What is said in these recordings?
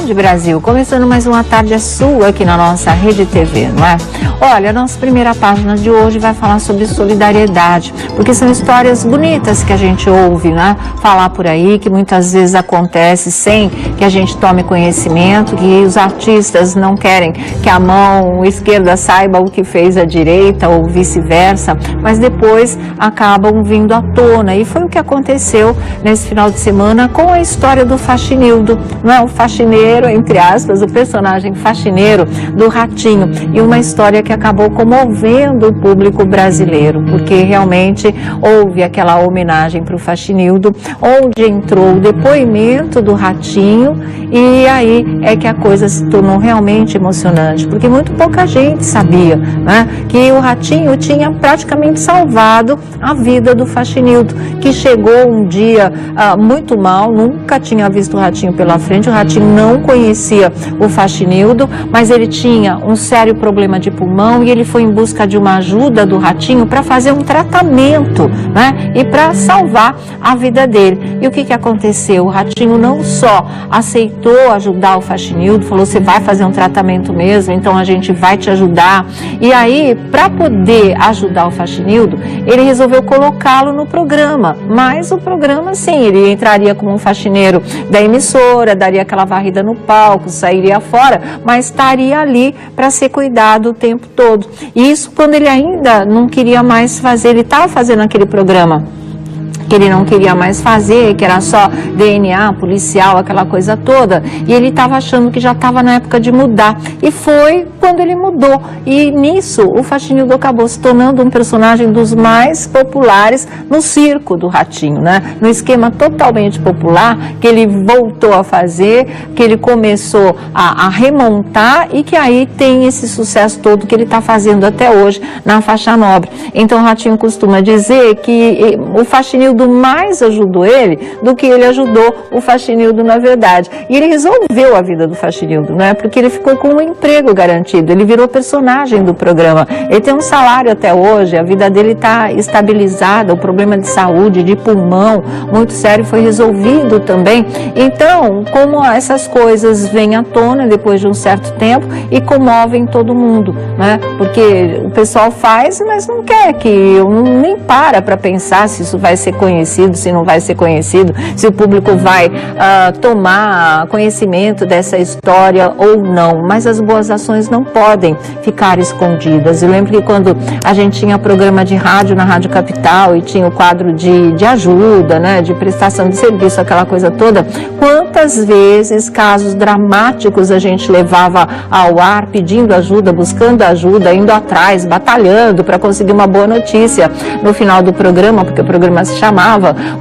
tarde, Brasil. Começando mais uma tarde é sua aqui na nossa Rede TV, não é? Olha, a nossa primeira página de hoje vai falar sobre solidariedade, porque são histórias bonitas que a gente ouve, né? Falar por aí, que muitas vezes acontece sem que a gente tome conhecimento, que os artistas não querem que a mão esquerda saiba o que fez a direita ou vice-versa, mas depois acabam vindo à tona. E foi o que aconteceu nesse final de semana com a história do Faxinildo, não é? O faxineiro, entre aspas, o personagem faxineiro do Ratinho, e uma história que acabou comovendo o público brasileiro, porque realmente houve aquela homenagem para o Faxinildo, onde entrou o depoimento do Ratinho, e aí é que a coisa se tornou realmente emocionante, porque muito pouca gente sabia, né, que o Ratinho tinha praticamente salvado a vida do Faxinildo, que chegou um dia muito mal, nunca tinha visto o Ratinho pela frente, o Ratinho não conhecia o Faxinildo, mas ele tinha um sério problema de pulmão e ele foi em busca de uma ajuda do Ratinho para fazer um tratamento, né, e para salvar a vida dele. E o que aconteceu? O Ratinho não só aceitou ajudar o Faxinildo, falou: você vai fazer um tratamento mesmo, então a gente vai te ajudar. E aí, para poder ajudar o Faxinildo, ele resolveu colocá-lo no programa, mas o programa, sim, ele entraria como um faxineiro da emissora, daria aquela varrida no palco, sairia fora, mas estaria ali para ser cuidado o tempo todo. E isso quando ele ainda não queria mais fazer, ele estava fazendo aquele programa que ele não queria mais fazer, que era só DNA, policial, aquela coisa toda, e ele estava achando que já estava na época de mudar, e foi quando ele mudou, e nisso o Faxinildo acabou se tornando um personagem dos mais populares no circo do Ratinho, né? No esquema totalmente popular que ele voltou a fazer, que ele começou a remontar, e que aí tem esse sucesso todo que ele está fazendo até hoje na faixa nobre. Então o Ratinho costuma dizer que o Faxinildo mais ajudou ele do que ele ajudou o Faxinildo, na verdade. E ele resolveu a vida do Faxinildo, né? Porque ele ficou com um emprego garantido, ele virou personagem do programa, ele tem um salário até hoje, a vida dele está estabilizada, o problema de saúde, de pulmão, muito sério, foi resolvido também. Então, como essas coisas vêm à tona depois de um certo tempo e comovem todo mundo, né? Porque o pessoal faz, mas não quer nem para pensar se isso vai ser conhecido, se não vai ser conhecido, se o público vai tomar conhecimento dessa história ou não. Mas as boas ações não podem ficar escondidas. Eu lembro que quando a gente tinha programa de rádio na Rádio Capital e tinha o quadro de ajuda, né, de prestação de serviço, aquela coisa toda, quantas vezes casos dramáticos a gente levava ao ar pedindo ajuda, buscando ajuda, indo atrás, batalhando para conseguir uma boa notícia no final do programa, porque o programa se chamava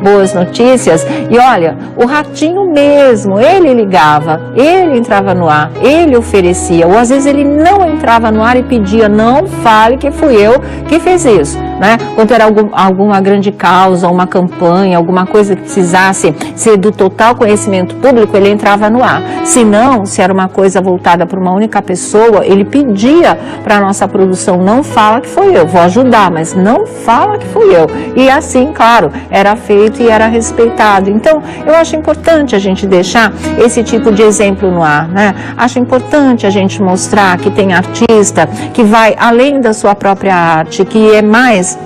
Boas Notícias. E olha, o Ratinho mesmo, ele ligava, ele entrava no ar, ele oferecia, ou às vezes ele não entrava no ar e pedia: não fale que fui eu que fiz isso, né? Quando era alguma grande causa, uma campanha, alguma coisa que precisasse ser do total conhecimento público, ele entrava no ar. Se não, se era uma coisa voltada para uma única pessoa, ele pedia para a nossa produção: não fala que foi eu, vou ajudar, mas não fala que fui eu. E assim, claro, era feito e era respeitado. Então, eu acho importante a gente deixar esse tipo de exemplo no ar, né? Acho importante a gente mostrar que tem artista que vai além da sua própria arte, que é mais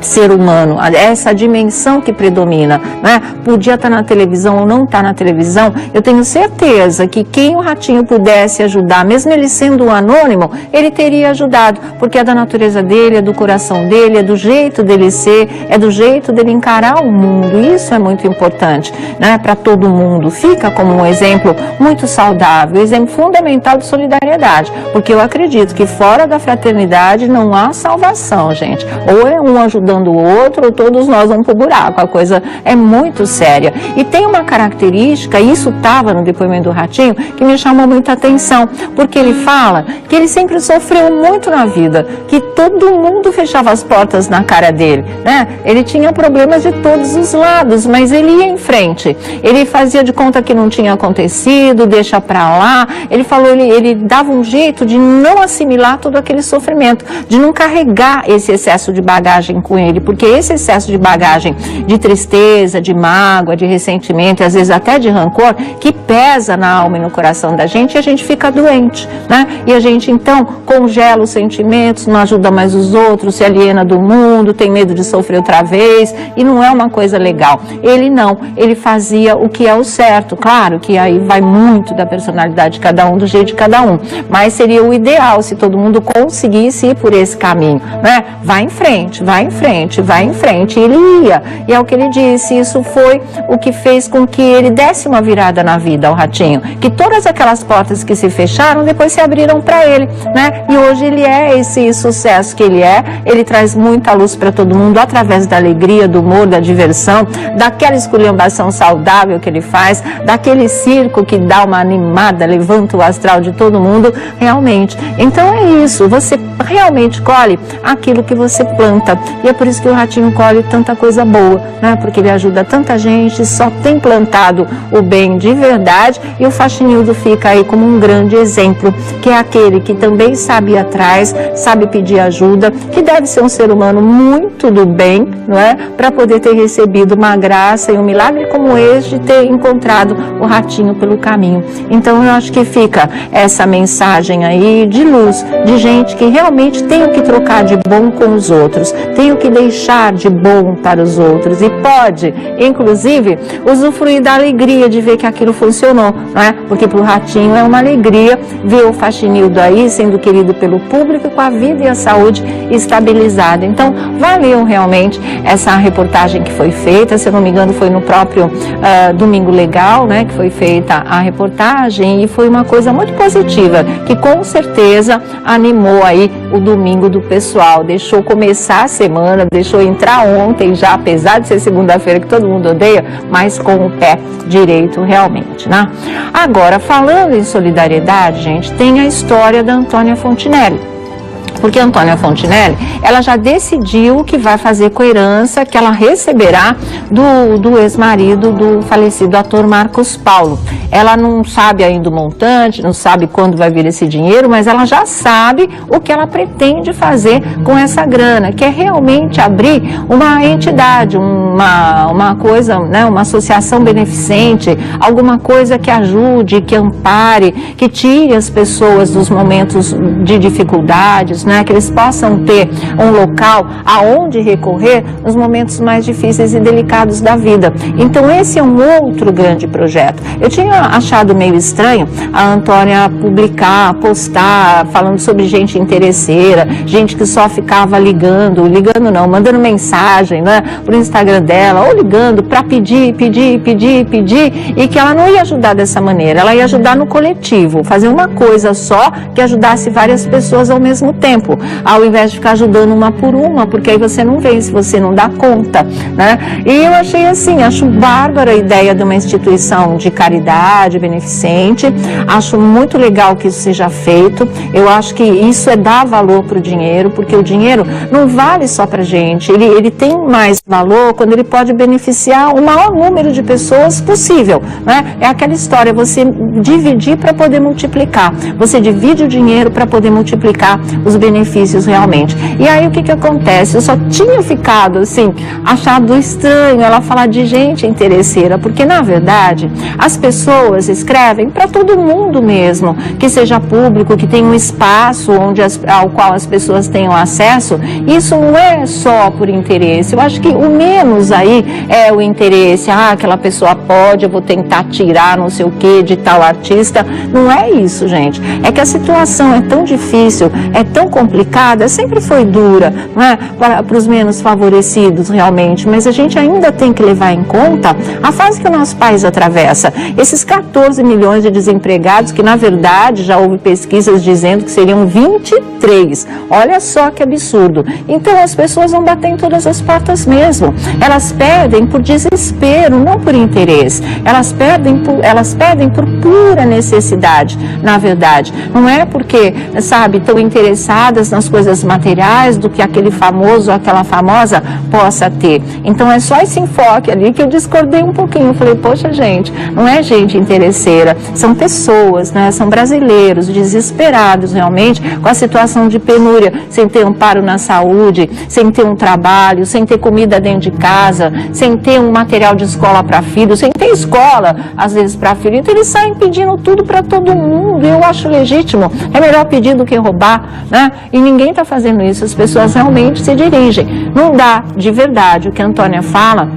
ser humano, essa dimensão que predomina, né? Podia estar na televisão ou não estar na televisão, eu tenho certeza que quem o Ratinho pudesse ajudar, mesmo ele sendo um anônimo, ele teria ajudado, porque é da natureza dele, é do coração dele, é do jeito dele ser, é do jeito dele encarar o mundo. Isso é muito importante, né? Para todo mundo, fica como um exemplo muito saudável, exemplo fundamental de solidariedade, porque eu acredito que fora da fraternidade não há salvação, gente. Ou é um ajudando o outro, ou todos nós vamos pro buraco. A coisa é muito séria. E tem uma característica, e isso estava no depoimento do Ratinho, que me chamou muita atenção, porque ele fala que ele sempre sofreu muito na vida, que todo mundo fechava as portas na cara dele, né? Ele tinha problemas de todos os lados, mas ele ia em frente. Ele fazia de conta que não tinha acontecido, deixa pra lá. Ele falou, ele dava um jeito de não assimilar todo aquele sofrimento, de não carregar esse excesso de bagagem com com ele, porque esse excesso de bagagem, de tristeza, de mágoa, de ressentimento, e às vezes até de rancor, que pesa na alma e no coração da gente, e a gente fica doente, né? E a gente então congela os sentimentos, não ajuda mais os outros, se aliena do mundo, tem medo de sofrer outra vez, e não é uma coisa legal. Ele não, ele fazia o que é o certo, claro que aí vai muito da personalidade de cada um, do jeito de cada um, mas seria o ideal se todo mundo conseguisse ir por esse caminho, né? Vai em frente, vai em frente, vai em frente. E ele ia, e é o que ele disse, isso foi o que fez com que ele desse uma virada na vida ao Ratinho, que todas aquelas portas que se fecharam, depois se abriram para ele, né? E hoje ele é esse sucesso que ele traz muita luz para todo mundo, através da alegria, do humor, da diversão, daquela esculhambação saudável que ele faz, daquele circo que dá uma animada, levanta o astral de todo mundo, realmente. Então é isso, você realmente colhe aquilo que você planta, e é por isso que o Ratinho colhe tanta coisa boa, né? Porque ele ajuda tanta gente, só tem plantado o bem de verdade, e o Faxinildo fica aí como um grande exemplo, que é aquele que também sabe ir atrás, sabe pedir ajuda, que deve ser um ser humano muito do bem, não é? Para poder ter recebido uma graça e um milagre como esse de ter encontrado o Ratinho pelo caminho. Então eu acho que fica essa mensagem aí de luz, de gente que realmente tem o que trocar de bom com os outros, tem o que deixar de bom para os outros, e pode, inclusive, usufruir da alegria de ver que aquilo funcionou, não é? Porque para o Ratinho é uma alegria ver o Faxinildo aí sendo querido pelo público, com a vida e a saúde estabilizada. Então, valeu realmente essa reportagem que foi feita, se eu não me engano foi no próprio Domingo Legal, né, que foi feita a reportagem, e foi uma coisa muito positiva, que com certeza animou aí o domingo do pessoal, deixou começar a semana, deixou entrar ontem já, apesar de ser segunda-feira que todo mundo odeia, mas com o pé direito realmente, né? Agora, falando em solidariedade, gente, tem a história da Antônia Fontinelli. Porque a Antônia Fontinelli, ela já decidiu o que vai fazer com a herança que ela receberá do ex-marido do falecido ator Marcos Paulo. Ela não sabe ainda o montante, não sabe quando vai vir esse dinheiro, mas ela já sabe o que ela pretende fazer com essa grana, que é realmente abrir uma entidade, uma coisa, né, uma associação beneficente, alguma coisa que ajude, que ampare, que tire as pessoas dos momentos de dificuldades, né, que eles possam ter um local aonde recorrer nos momentos mais difíceis e delicados da vida. Então esse é um outro grande projeto. Eu tinha achado meio estranho a Antônia publicar, postar, falando sobre gente interesseira, gente que só ficava mandando mensagem, né, pro Instagram dela, ou ligando para pedir, e que ela não ia ajudar dessa maneira, ela ia ajudar no coletivo, fazer uma coisa só que ajudasse várias pessoas ao mesmo tempo, ao invés de ficar ajudando uma por uma, porque aí você não vence, você não dá conta, né? E eu achei assim, acho bárbara a ideia de uma instituição de caridade beneficente, acho muito legal que isso seja feito, eu acho que isso é dar valor para o dinheiro, porque o dinheiro não vale só para gente, ele tem mais valor quando ele pode beneficiar o maior número de pessoas possível, né? É aquela história, você dividir para poder multiplicar, você divide o dinheiro para poder multiplicar os benefícios realmente. E aí o que acontece? Eu só tinha ficado assim, achado estranho ela falar de gente interesseira, porque na verdade as pessoas escrevem para todo mundo mesmo, que seja público, que tenha um espaço ao qual as pessoas tenham acesso. Isso não é só por interesse, eu acho que o menos aí é o interesse, aquela pessoa pode, eu vou tentar tirar não sei o que de tal artista. Não é isso, gente, é que a situação é tão difícil, é tão complicada, sempre foi dura, não é? Para os menos favorecidos realmente, mas a gente ainda tem que levar em conta a fase que o nosso país atravessa, esses 14 milhões de desempregados, que na verdade já houve pesquisas dizendo que seriam 23, olha só que absurdo. Então as pessoas vão bater em todas as portas mesmo, elas pedem por desespero, não por interesse, elas pedem por pura necessidade, na verdade, não é porque, sabe, estão interessadas focadas nas coisas materiais do que aquele famoso ou aquela famosa possa ter. Então é só esse enfoque ali que eu discordei um pouquinho. Eu falei, poxa gente, não é gente interesseira, são pessoas, né? São brasileiros desesperados realmente com a situação de penúria, sem ter amparo na saúde, sem ter um trabalho, sem ter comida dentro de casa, sem ter um material de escola para filho, sem ter escola, às vezes, para filho. Então eles saem pedindo tudo para todo mundo. Eu acho legítimo. É melhor pedir do que roubar, né? E ninguém está fazendo isso. As pessoas realmente se dirigem. Não dá, de verdade, o que a Antônia fala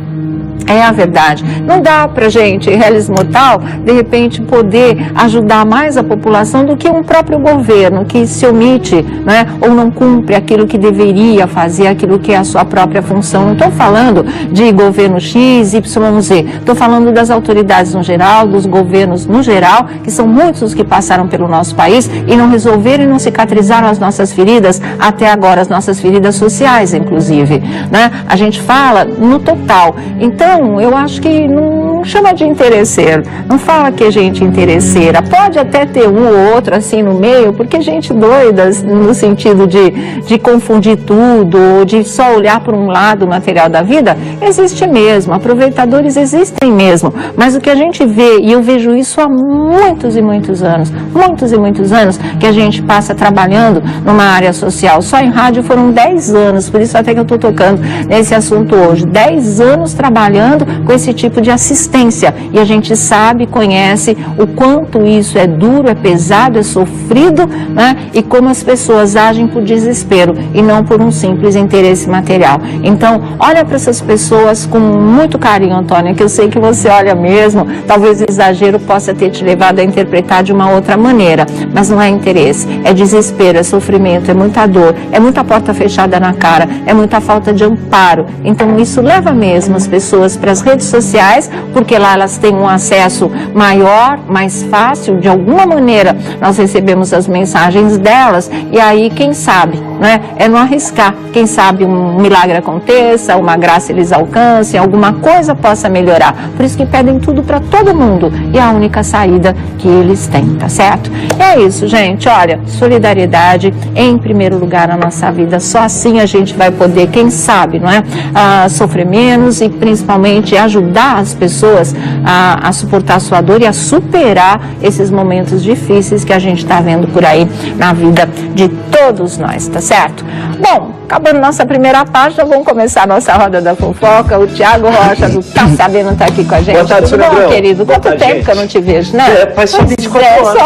é a verdade. Não dá pra gente, reles mortal, de repente poder ajudar mais a população do que um próprio governo que se omite, né, ou não cumpre aquilo que deveria fazer, aquilo que é a sua própria função. Não estou falando de governo X, Y, Z. Estou falando das autoridades no geral, dos governos no geral, que são muitos os que passaram pelo nosso país e não resolveram e não cicatrizaram as nossas feridas, até agora as nossas feridas sociais, inclusive, né? A gente fala no total. Então, eu acho que não chama de interesseiro, não fala que é gente interesseira. Pode até ter um ou outro assim no meio, porque gente doida no sentido de confundir tudo, ou de só olhar por um lado o material da vida, existe mesmo, aproveitadores existem mesmo. Mas o que a gente vê, e eu vejo isso há muitos e muitos anos que a gente passa trabalhando numa área social. Só em rádio foram 10 anos, por isso até que eu estou tocando nesse assunto hoje. 10 anos trabalhando com esse tipo de assistência, e a gente sabe, conhece o quanto isso é duro, é pesado, é sofrido, né? E como as pessoas agem por desespero e não por um simples interesse material. Então, olha para essas pessoas com muito carinho, Antônia, que eu sei que você olha mesmo, talvez o exagero possa ter te levado a interpretar de uma outra maneira, mas não é interesse, é desespero, é sofrimento, é muita dor, é muita porta fechada na cara, é muita falta de amparo. Então isso leva mesmo as pessoas para as redes sociais, porque lá elas têm um acesso maior, mais fácil, de alguma maneira nós recebemos as mensagens delas, e aí quem sabe, né, é não arriscar, quem sabe um milagre aconteça, uma graça eles alcancem, alguma coisa possa melhorar. Por isso que pedem tudo para todo mundo, e é a única saída que eles têm, tá certo? E é isso, gente, olha, solidariedade em primeiro lugar na nossa vida, só assim a gente vai poder, quem sabe, não é, sofrer menos e principalmente ajudar as pessoas a suportar a sua dor e a superar esses momentos difíceis que a gente está vendo por aí na vida de todos nós, tá certo? Bom, acabando nossa primeira página, vamos começar a nossa roda da fofoca. O Tiago Rocha do Tá Sabendo tá aqui com a gente. Boa tarde, tudo bom, Abrão? querido? Boa Quanto tarde, tempo gente. que eu não te vejo, né? Faz só 24 horas.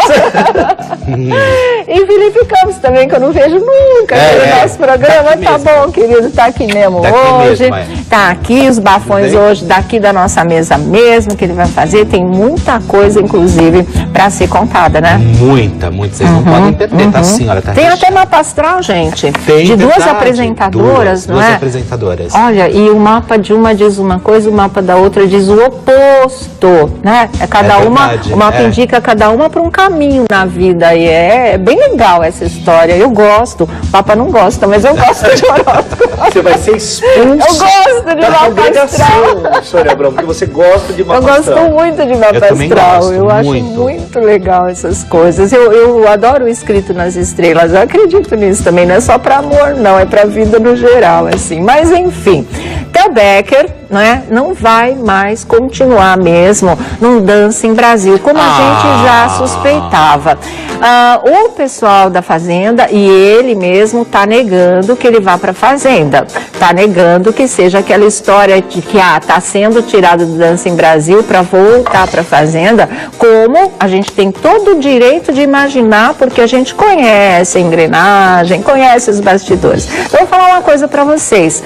E Felipe Campos também, que eu não vejo nunca no nosso programa. Tá bom, querido, tá aqui mesmo hoje. Tá aqui, os bafões hoje daqui da nossa mesa mesmo, que ele vai fazer. Tem muita coisa, inclusive, pra ser contada, né? Muita. Vocês não podem perder, tá, senhora? Tá Tem recheado. até mapa astral, gente. Tem, de duas verdade. apresentadoras, não duas é? apresentadoras. Olha, e o mapa de uma diz uma coisa, o mapa da outra diz o oposto, né? É cada uma, verdade, o mapa indica cada uma para um caminho na vida, e é bem legal essa história. Eu gosto, o Papa não gosta, mas eu gosto de horóscopo. Você vai ser expulso. Eu gosto de da mapa congregação, astral. senhora Abrão, porque você gosta de Eu mapa gosto astral. muito de mapa Eu também astral, gosto, eu acho muito legal essas coisas. Eu adoro o escrito nas estrelas, eu acredito nisso também, não é só para amor não, é para vida no geral, assim. Mas enfim, Theo Becker, né, não vai mais continuar mesmo num Dancing Brasil, como a gente já suspeitava. O pessoal da Fazenda e ele mesmo está negando que ele vá para a Fazenda, está negando que seja aquela história de que está sendo tirado do Dancing Brasil para voltar para a Fazenda, como a gente tem todo o direito de imaginar, porque a gente conhece a engrenagem, conhece os bastidores. Então, eu vou falar uma coisa para vocês.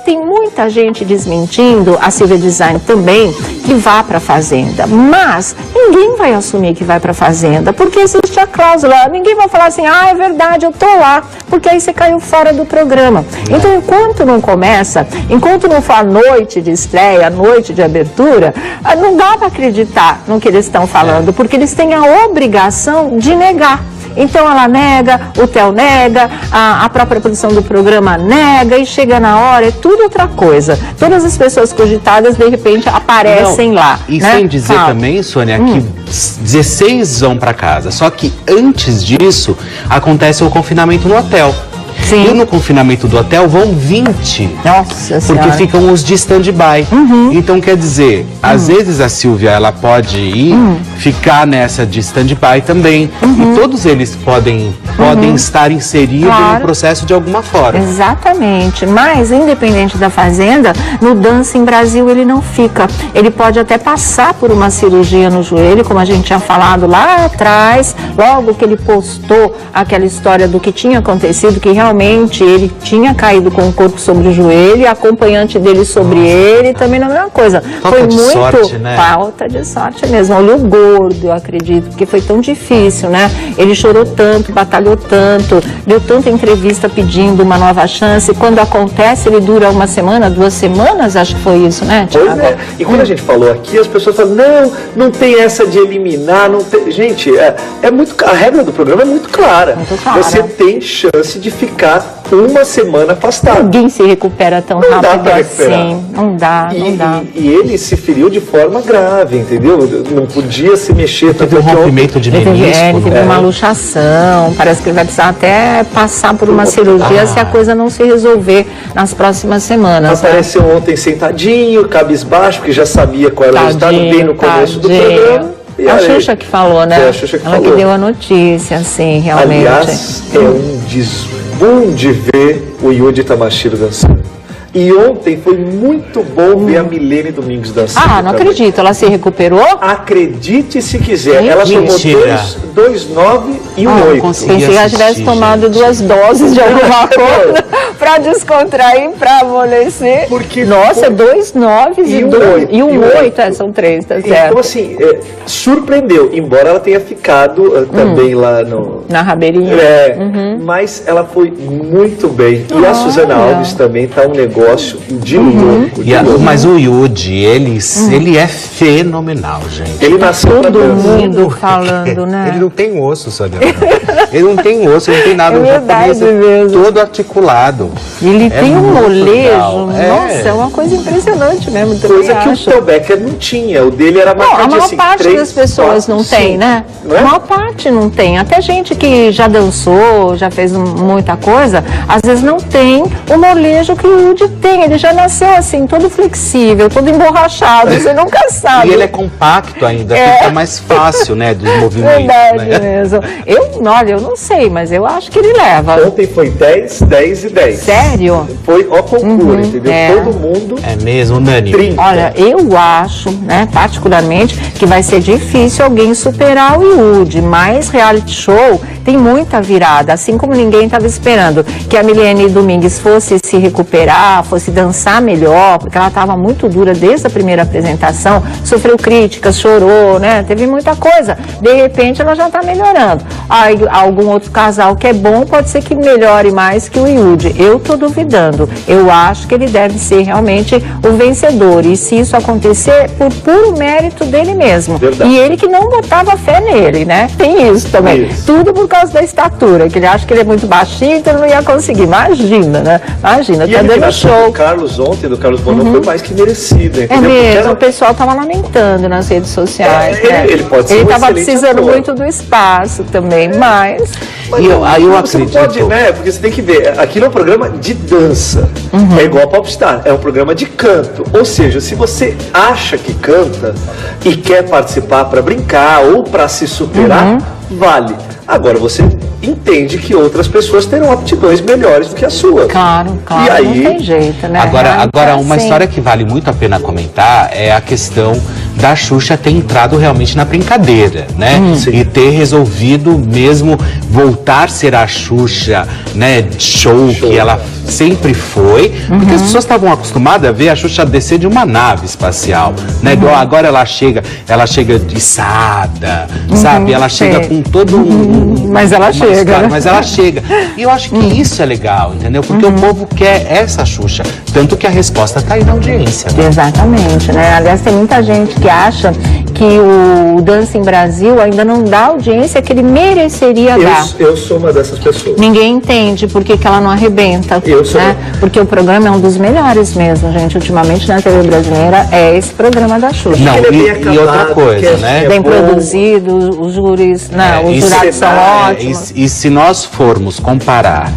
Tem muita gente desmentindo, a Silvia Design também, que vá para a Fazenda, mas ninguém vai assumir que vai para a Fazenda, porque existe a cláusula, ninguém vai falar assim, é verdade, eu tô lá, porque aí você caiu fora do programa. Então, enquanto não começa, enquanto não for a noite de estreia, a noite de abertura, não dá para acreditar no que eles estão falando, porque eles têm a obrigação de negar. Então ela nega, o Theo nega, a própria produção do programa nega e chega na hora, é tudo outra coisa. Todas as pessoas cogitadas, de repente, aparecem lá. E né? sem dizer também, Sônia, que 16 vão para casa. Só que antes disso, acontece o confinamento no hotel. Sim. E no confinamento do hotel vão 20. Nossa Senhora. Porque ficam os de stand-by. Então, quer dizer, às vezes a Silvia, ela pode ir, ficar nessa de stand-by também. E todos eles podem estar inseridos no processo de alguma forma. Exatamente. Mas, independente da Fazenda, no Dancing Brasil ele não fica. Ele pode até passar por uma cirurgia no joelho, como a gente tinha falado lá atrás, logo que ele postou aquela história do que tinha acontecido, que realmente ele tinha caído com o corpo sobre o joelho, a acompanhante dele sobre ele, também não é a mesma coisa. Falta de sorte, né? Falta de sorte mesmo. Olho gordo, eu acredito, porque foi tão difícil, né? Ele chorou tanto, batalhou tanto, deu tanta entrevista pedindo uma nova chance. Quando acontece, ele dura uma semana, 2 semanas, acho que foi isso, né, Thiago? Pois é. E quando a gente falou aqui, as pessoas falam, não tem essa de eliminar, não tem... Gente, a regra do programa é muito clara. Muito clara. Você tem chance de ficar uma semana afastado. Ninguém se recupera tão Não dá rápido pra recuperar. assim. Não dá. E ele se feriu de forma grave, entendeu? Não podia se mexer. Teve um rompimento de menisco. Ele teve uma luxação, parece que ele vai precisar até passar por uma cirurgia se a coisa não se resolver nas próximas semanas. Apareceu ontem sentadinho, cabisbaixo, porque já sabia qual era o resultado bem no começo do programa. E A aí, Xuxa que falou, né? Foi a Xuxa que Ela falou. que deu a notícia, assim, realmente. Aliás, é um desbum de ver o Yuji Tamashiro dançando. E ontem foi muito bom ver a Milene Domingos dançando. Ah, não também. acredito. Ela se recuperou? Acredite se quiser. Ela Mentira. tomou 2,9 e um 8. consegui. Pensei que ela tivesse assistir, tomado gente. 2 doses de alguma coisa pra descontrair, pra amolecer. Porque Nossa, foi- 2 9 E e um 2 oito, e e um um 8, oito. são 3, tá Então, certo? assim, surpreendeu. Embora ela tenha ficado também lá no... Na rabeirinha. Mas ela foi muito bem. E a Suzana Alves também tá um negócio de louco. de louco. Mas o Yuji, ele é fenomenal, gente. Ele nasceu pra Todo dançar. mundo falando, né? Ele não tem osso, Sônia. Ele não tem osso, ele não tem nada. É O japonês verdade mesmo. todo articulado. Ele É tem um muito molejo, legal. nossa, é uma coisa impressionante mesmo. também Coisa que o acho. Theo Becker não tinha. O dele era Não, a marcadinho maior assim, parte 3, das pessoas 4, não tem, 5, né? não é? A maior parte não tem. Até gente que já dançou, já fez muita coisa, às vezes não tem o molejo que o Yuji tem. Ele já nasceu assim, todo flexível, todo emborrachado, você nunca sabe. E ele é compacto ainda, fica mais fácil, né, dos movimentos. Verdade né? mesmo. Olha, eu não sei, mas eu acho que ele leva. Ontem foi 10, 10 e 10. Sério? Foi ó concura, entendeu? é. Todo mundo É mesmo, Nani? 30. Olha, eu acho, né, particularmente, que vai ser difícil alguém superar o Yuji, mas reality show tem muita virada, assim como ninguém estava esperando que a Milene Domingues fosse se recuperar, fosse dançar melhor, porque ela estava muito dura desde a primeira apresentação, sofreu críticas, chorou, né, teve muita coisa. De repente ela já está melhorando. Aí, algum outro casal que é bom, pode ser que melhore mais que o Yuji. Eu estou duvidando. Eu acho que ele deve ser realmente o vencedor. E se isso acontecer, por puro mérito dele mesmo. Verdade. E ele que não botava fé nele, né? Tem isso também. Isso. Tudo por causa da estatura, que ele acha que ele é muito baixinho, então ele não ia conseguir. Imagina, né? Imagina, E tá a dando eliminação show. do Carlos ontem, do Carlos Bono, foi mais que merecida, É entendeu? Porque mesmo, era- o pessoal tava lamentando nas redes sociais, É, né? ele pode ser Ele um tava excelente precisando ator. muito do espaço também, mas... Mas E eu você não acredito. pode, né? Porque você tem que ver, aquilo é um programa de dança. É igual a Popstar, é um programa de canto. Ou seja, se você acha que canta e quer participar para brincar ou para se superar, vale. Agora você entende que outras pessoas terão aptidões melhores do que a sua. Claro, E aí, não tem jeito, né? Agora, Então, uma assim, história que vale muito a pena comentar é a questão da Xuxa ter entrado realmente na brincadeira, né? Sim. E ter resolvido mesmo voltar a ser a Xuxa, né? Show que ela sempre foi, porque as pessoas estavam acostumadas a ver a Xuxa descer de uma nave espacial, né? Igual agora ela chega içada, sabe? Ela chega sei. com todo um... Mas ela uma chega, história, né? mas ela chega. E eu acho que isso é legal, entendeu? Porque o povo quer essa Xuxa. Tanto que a resposta tá aí na audiência. Né? Exatamente, né? Aliás, tem muita gente que acha que o Dancing Brasil ainda não dá a audiência que ele mereceria dar. Eu sou uma dessas pessoas. Ninguém entende por que ela não arrebenta, né? Porque o programa é um dos melhores mesmo, gente. Ultimamente na TV brasileira é esse programa da Xuxa. Não, e outra coisa, né? Bem produzido, os júris, os jurados são ótimos. E se nós formos comparar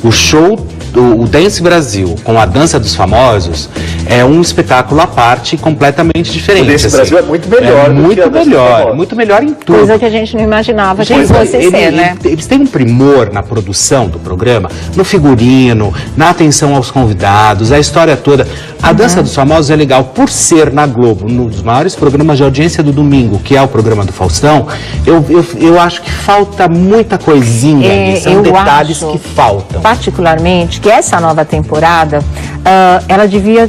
o show o Dance Brasil com a Dança dos Famosos, é um espetáculo à parte completamente diferente. O Dance Brasil é muito melhor. Muito melhor em tudo. Coisa que a gente não imaginava que fosse ser, né? Eles têm um primor na produção do programa, no figurino, na atenção aos convidados, a história toda. A Dança dos Famosos é legal por ser na Globo, um dos maiores programas de audiência do domingo, que é o programa do Faustão. Eu acho que falta muita coisinha ali, são detalhes que faltam. Particularmente, que essa nova temporada, ela devia,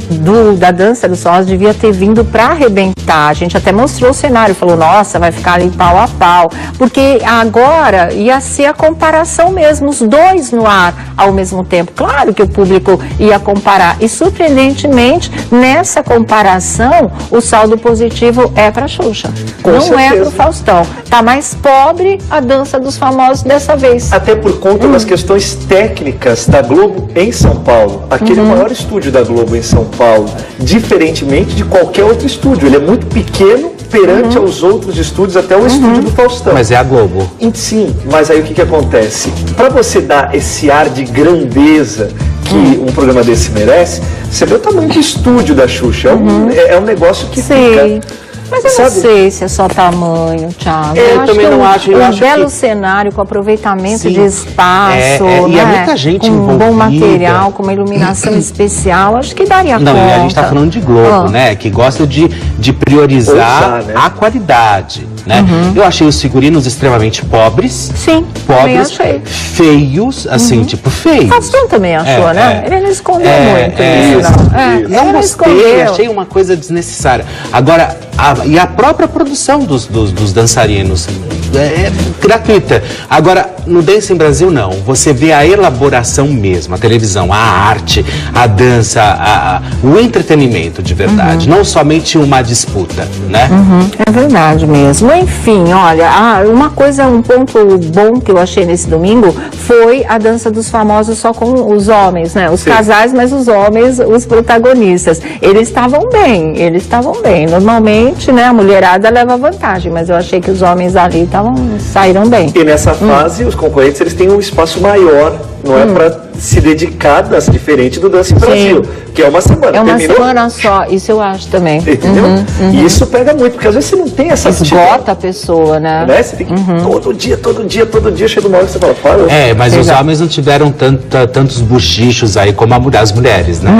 da Dança dos Famosos, devia ter vindo para arrebentar. A gente até mostrou o cenário, falou, nossa, vai ficar ali pau a pau. Porque agora ia ser a comparação mesmo, os dois no ar ao mesmo tempo. Claro que o público ia comparar. E, surpreendentemente, nessa comparação, o saldo positivo é para a Xuxa. Não é para o Faustão. Tá mais pobre a Dança dos Famosos dessa vez. Até por conta das questões técnicas da Globo em São Paulo. Aquele é o maior estúdio da Globo em São Paulo, diferentemente de qualquer outro estúdio. Ele é muito pequeno perante aos outros estúdios, até o estúdio do Faustão. Mas é a Globo. Sim, mas aí o que acontece? Para você dar esse ar de grandeza que um programa desse merece, você vê o tamanho do estúdio da Xuxa. É um negócio que fica... Mas eu não sei se é só tamanho, Thiago. Eu também não acho. Um belo cenário com aproveitamento de espaço, e é muita gente com envolvida. Um bom material, com uma iluminação especial, acho que daria conta. Não, e a gente está falando de Globo, né? Que gosta de priorizar a qualidade, né? Eu achei os figurinos extremamente pobres. Sim, pobres, feios, assim, tipo feios. Faustão também achou, né? Ele não escondeu muito isso, não. Não gostei, achei uma coisa desnecessária. Agora, e a própria produção dos dançarinos é gratuita. Agora, no Dance Brasil, não. Você vê a elaboração mesmo, a televisão, a arte, a dança, o entretenimento de verdade. Não somente uma disputa, né? É verdade mesmo. Enfim, olha, um ponto bom que eu achei nesse domingo foi a Dança dos Famosos só com os homens, né? Os casais, mas os homens, os protagonistas. Eles estavam bem. Normalmente, né, a mulherada leva vantagem, mas eu achei que os homens ali saíram bem. E nessa fase, os concorrentes, eles têm um espaço maior, não é para se dedicar, diferente do Dance Brasil, que é uma semana. É uma semana só, isso eu acho também. Entendeu? E isso pega muito, porque às vezes você não tem essa... Esgota a pessoa, né? Você tem que todo dia, chega uma hora que você fala, mas os homens não tiveram tantos bochichos aí como as mulheres, né?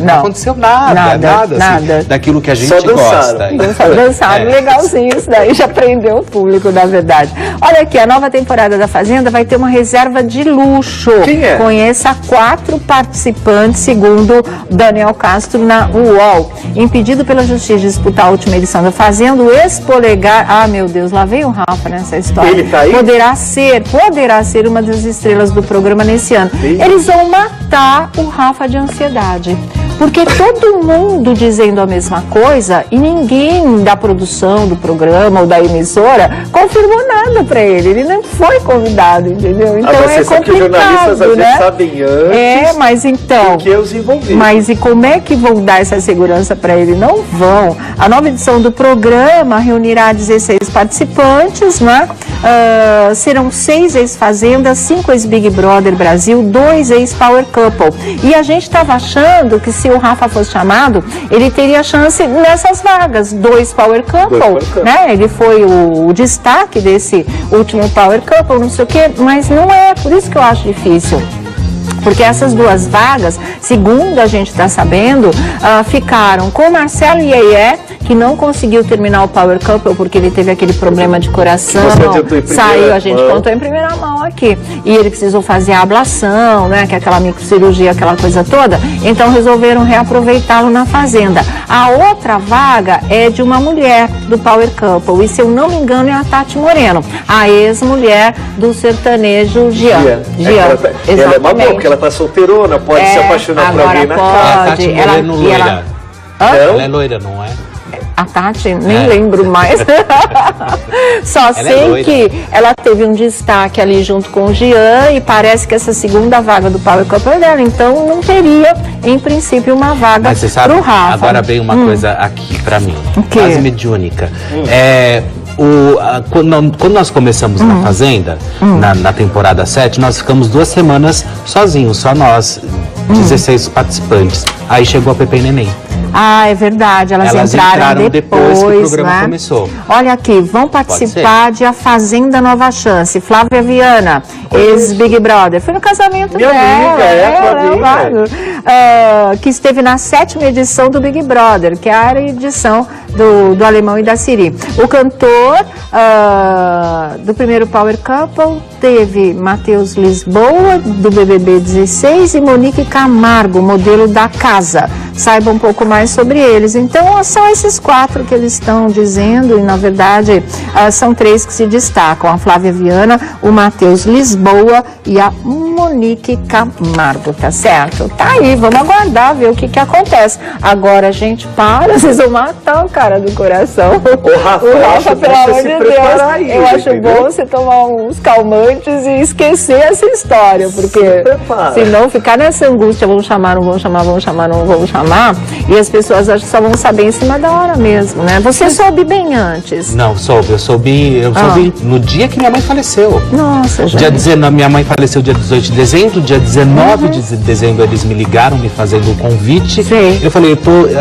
Não aconteceu nada assim, daquilo que a gente gosta. Dançaram legalzinho isso daí, já prendeu o público, na verdade. Olha aqui, a nova temporada da Fazenda vai ter uma reserva de luxo. Quem é? Conheça 4 participantes, segundo Daniel Castro na UOL. Impedido pela justiça de disputar a última edição da Fazenda, o ex-polegar... meu Deus, lá vem o Rafa nessa história. Ele tá aí? Poderá ser uma das estrelas do programa nesse ano. Eles vão matar o Rafa de ansiedade. Porque todo mundo dizendo a mesma coisa e ninguém da produção do programa ou da emissora confirmou nada para ele. Ele não foi convidado, entendeu? Então é complicado, que os jornalistas às vezes sabem antes mas então, do que os envolvidos. Mas e como é que vão dar essa segurança para ele? Não vão. A nova edição do programa reunirá 16 participantes, né? Serão 6 ex-Fazendas, 5 ex-Big Brother Brasil, 2 ex-Power Couple. E a gente estava achando que se o Rafa fosse chamado, ele teria chance nessas vagas, 2 Power Couple, né? Ele foi o destaque desse último Power Couple, não sei o quê, mas não é, por isso que eu acho difícil. Porque essas 2 vagas, segundo a gente está sabendo, ficaram com o Marcelo Iê, que não conseguiu terminar o Power Couple porque ele teve aquele problema de coração, a gente contou em primeira mão aqui, e ele precisou fazer a ablação, né, que é aquela microcirurgia, aquela coisa toda, então resolveram reaproveitá-lo na Fazenda. A outra vaga é de uma mulher do Power Couple, e se eu não me engano é a Tati Moreno, a ex-mulher do sertanejo Jean. Ela é uma boa, porque ela tá solteirona, pode se apaixonar por alguém na casa. A Tati Moreno loira. Ela é loira, não é? A Tati, nem lembro mais. Só sei que ela teve um destaque ali junto com o Jean e parece que essa segunda vaga do Power Couple é dela, então não teria, em princípio, uma vaga pro Rafa. Agora vem uma coisa aqui pra mim, quase mediúnica. Quando nós começamos na Fazenda, na temporada 7, nós ficamos 2 semanas sozinhos, só nós, 16 participantes. Aí chegou a Pepe e Neném. Ah, é verdade, elas entraram depois que o programa começou. Olha aqui, vão participar de A Fazenda Nova Chance. Flávia Viana, ex-Big Brother. Foi no casamento Minha amiga, que esteve na 7ª edição do Big Brother, que é a edição do Alemão e da Siri. O cantor do primeiro Power Couple teve Matheus Lisboa, do BBB 16, e Monique Camargo, modelo da casa. Saiba um pouco mais sobre eles. Então, são esses 4 que eles estão dizendo, e na verdade são 3 que se destacam: a Flávia Viana, o Matheus Lisboa e a Monique Camargo, tá certo? Tá aí, vamos aguardar, ver o que acontece. Agora, gente, vocês vão matar o cara do coração. O Rafa, pelo amor de Deus, aí, eu acho bom você tomar uns calmantes e esquecer essa história, porque senão ficar nessa angústia, vão chamar, não vão chamar, vão chamar, não vão chamar, e as pessoas acham que só vão saber em cima da hora mesmo, né? Você soube bem antes? Não, eu soube no dia que minha mãe faleceu. Nossa, gente. Dia 19, minha mãe faleceu dia 18 de dezembro, dia 19 de dezembro eles me ligaram me fazendo o convite. Sim. Eu falei,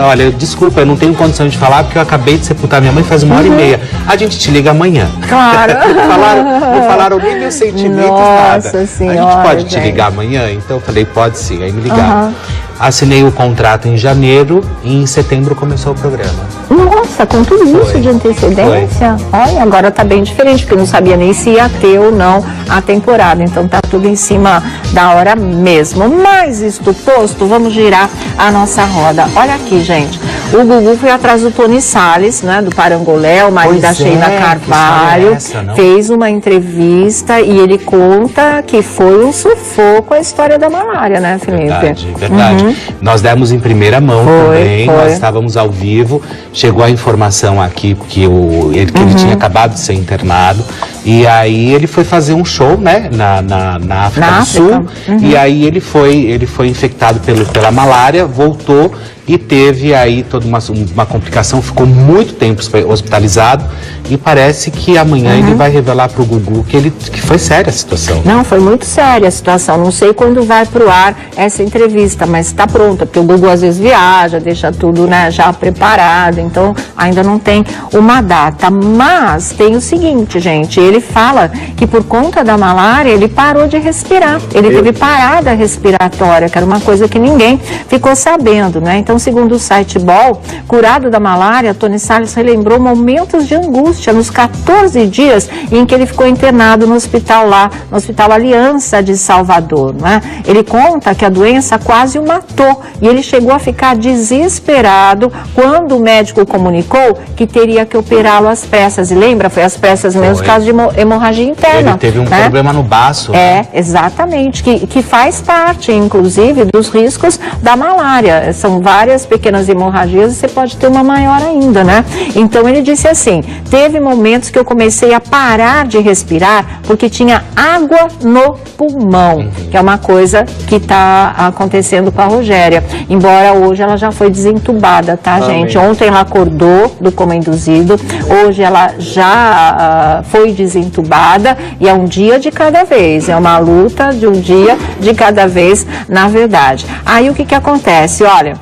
olha, desculpa, eu não tenho condição de falar porque eu acabei de sepultar minha mãe faz 1h30. A gente te liga amanhã. Claro. Não falaram nem meus sentimentos, Nossa nada. Senhora, a gente pode te gente. ligar amanhã? Então eu falei, pode sim. Aí me ligaram. Assinei o contrato em janeiro e em setembro começou o programa. Nossa, com tudo isso de antecedência? Olha, agora tá bem diferente, porque eu não sabia nem se ia ter ou não a temporada. Então tá tudo em cima da hora mesmo. Mas isto posto, vamos girar a nossa roda. Olha aqui, gente. O Gugu foi atrás do Tony Salles, né, do Parangolé, o marido da Sheila Carvalho, fez uma entrevista e ele conta que foi um sufoco a história da malária, né, Felipe? Verdade. Nós demos em primeira mão também, nós estávamos ao vivo, chegou a informação aqui que ele tinha acabado de ser internado, e aí ele foi fazer um show, né, na África do Sul, e aí ele foi infectado pela malária, voltou e teve aí toda uma complicação, ficou muito tempo hospitalizado, e parece que amanhã ele vai revelar para o Gugu que foi séria a situação. Não, foi muito séria a situação, não sei quando vai pro ar essa entrevista, mas está pronta, porque o Gugu às vezes viaja, deixa tudo, né, já preparado, então ainda não tem uma data. Mas tem o seguinte, gente, ele fala que por conta da malária ele parou de respirar, ele teve parada respiratória, que era uma coisa que ninguém ficou sabendo, né? Então, segundo o site Ball, curado da malária, Tony Salles relembrou momentos de angústia nos 14 dias em que ele ficou internado no hospital no Hospital Aliança de Salvador, né? Ele conta que a doença quase o matou e ele chegou a ficar desesperado quando o médico comunicou que teria que operá-lo às pressas. E lembra, foi às pressas mesmo, por causa de hemorragia interna. Ele teve um problema no baço. Exatamente, que faz parte, inclusive, dos riscos da malária. São várias pequenas hemorragias e você pode ter uma maior ainda, né? Então ele disse assim, teve momentos que eu comecei a parar de respirar porque tinha água no pulmão, que é uma coisa que está acontecendo com a Rogéria, embora hoje ela já foi desentubada, tá, gente? Ontem ela acordou do coma induzido, hoje ela já foi desentubada e é um dia de cada vez, é uma luta de um dia de cada vez, na verdade. Aí o que acontece? Olha,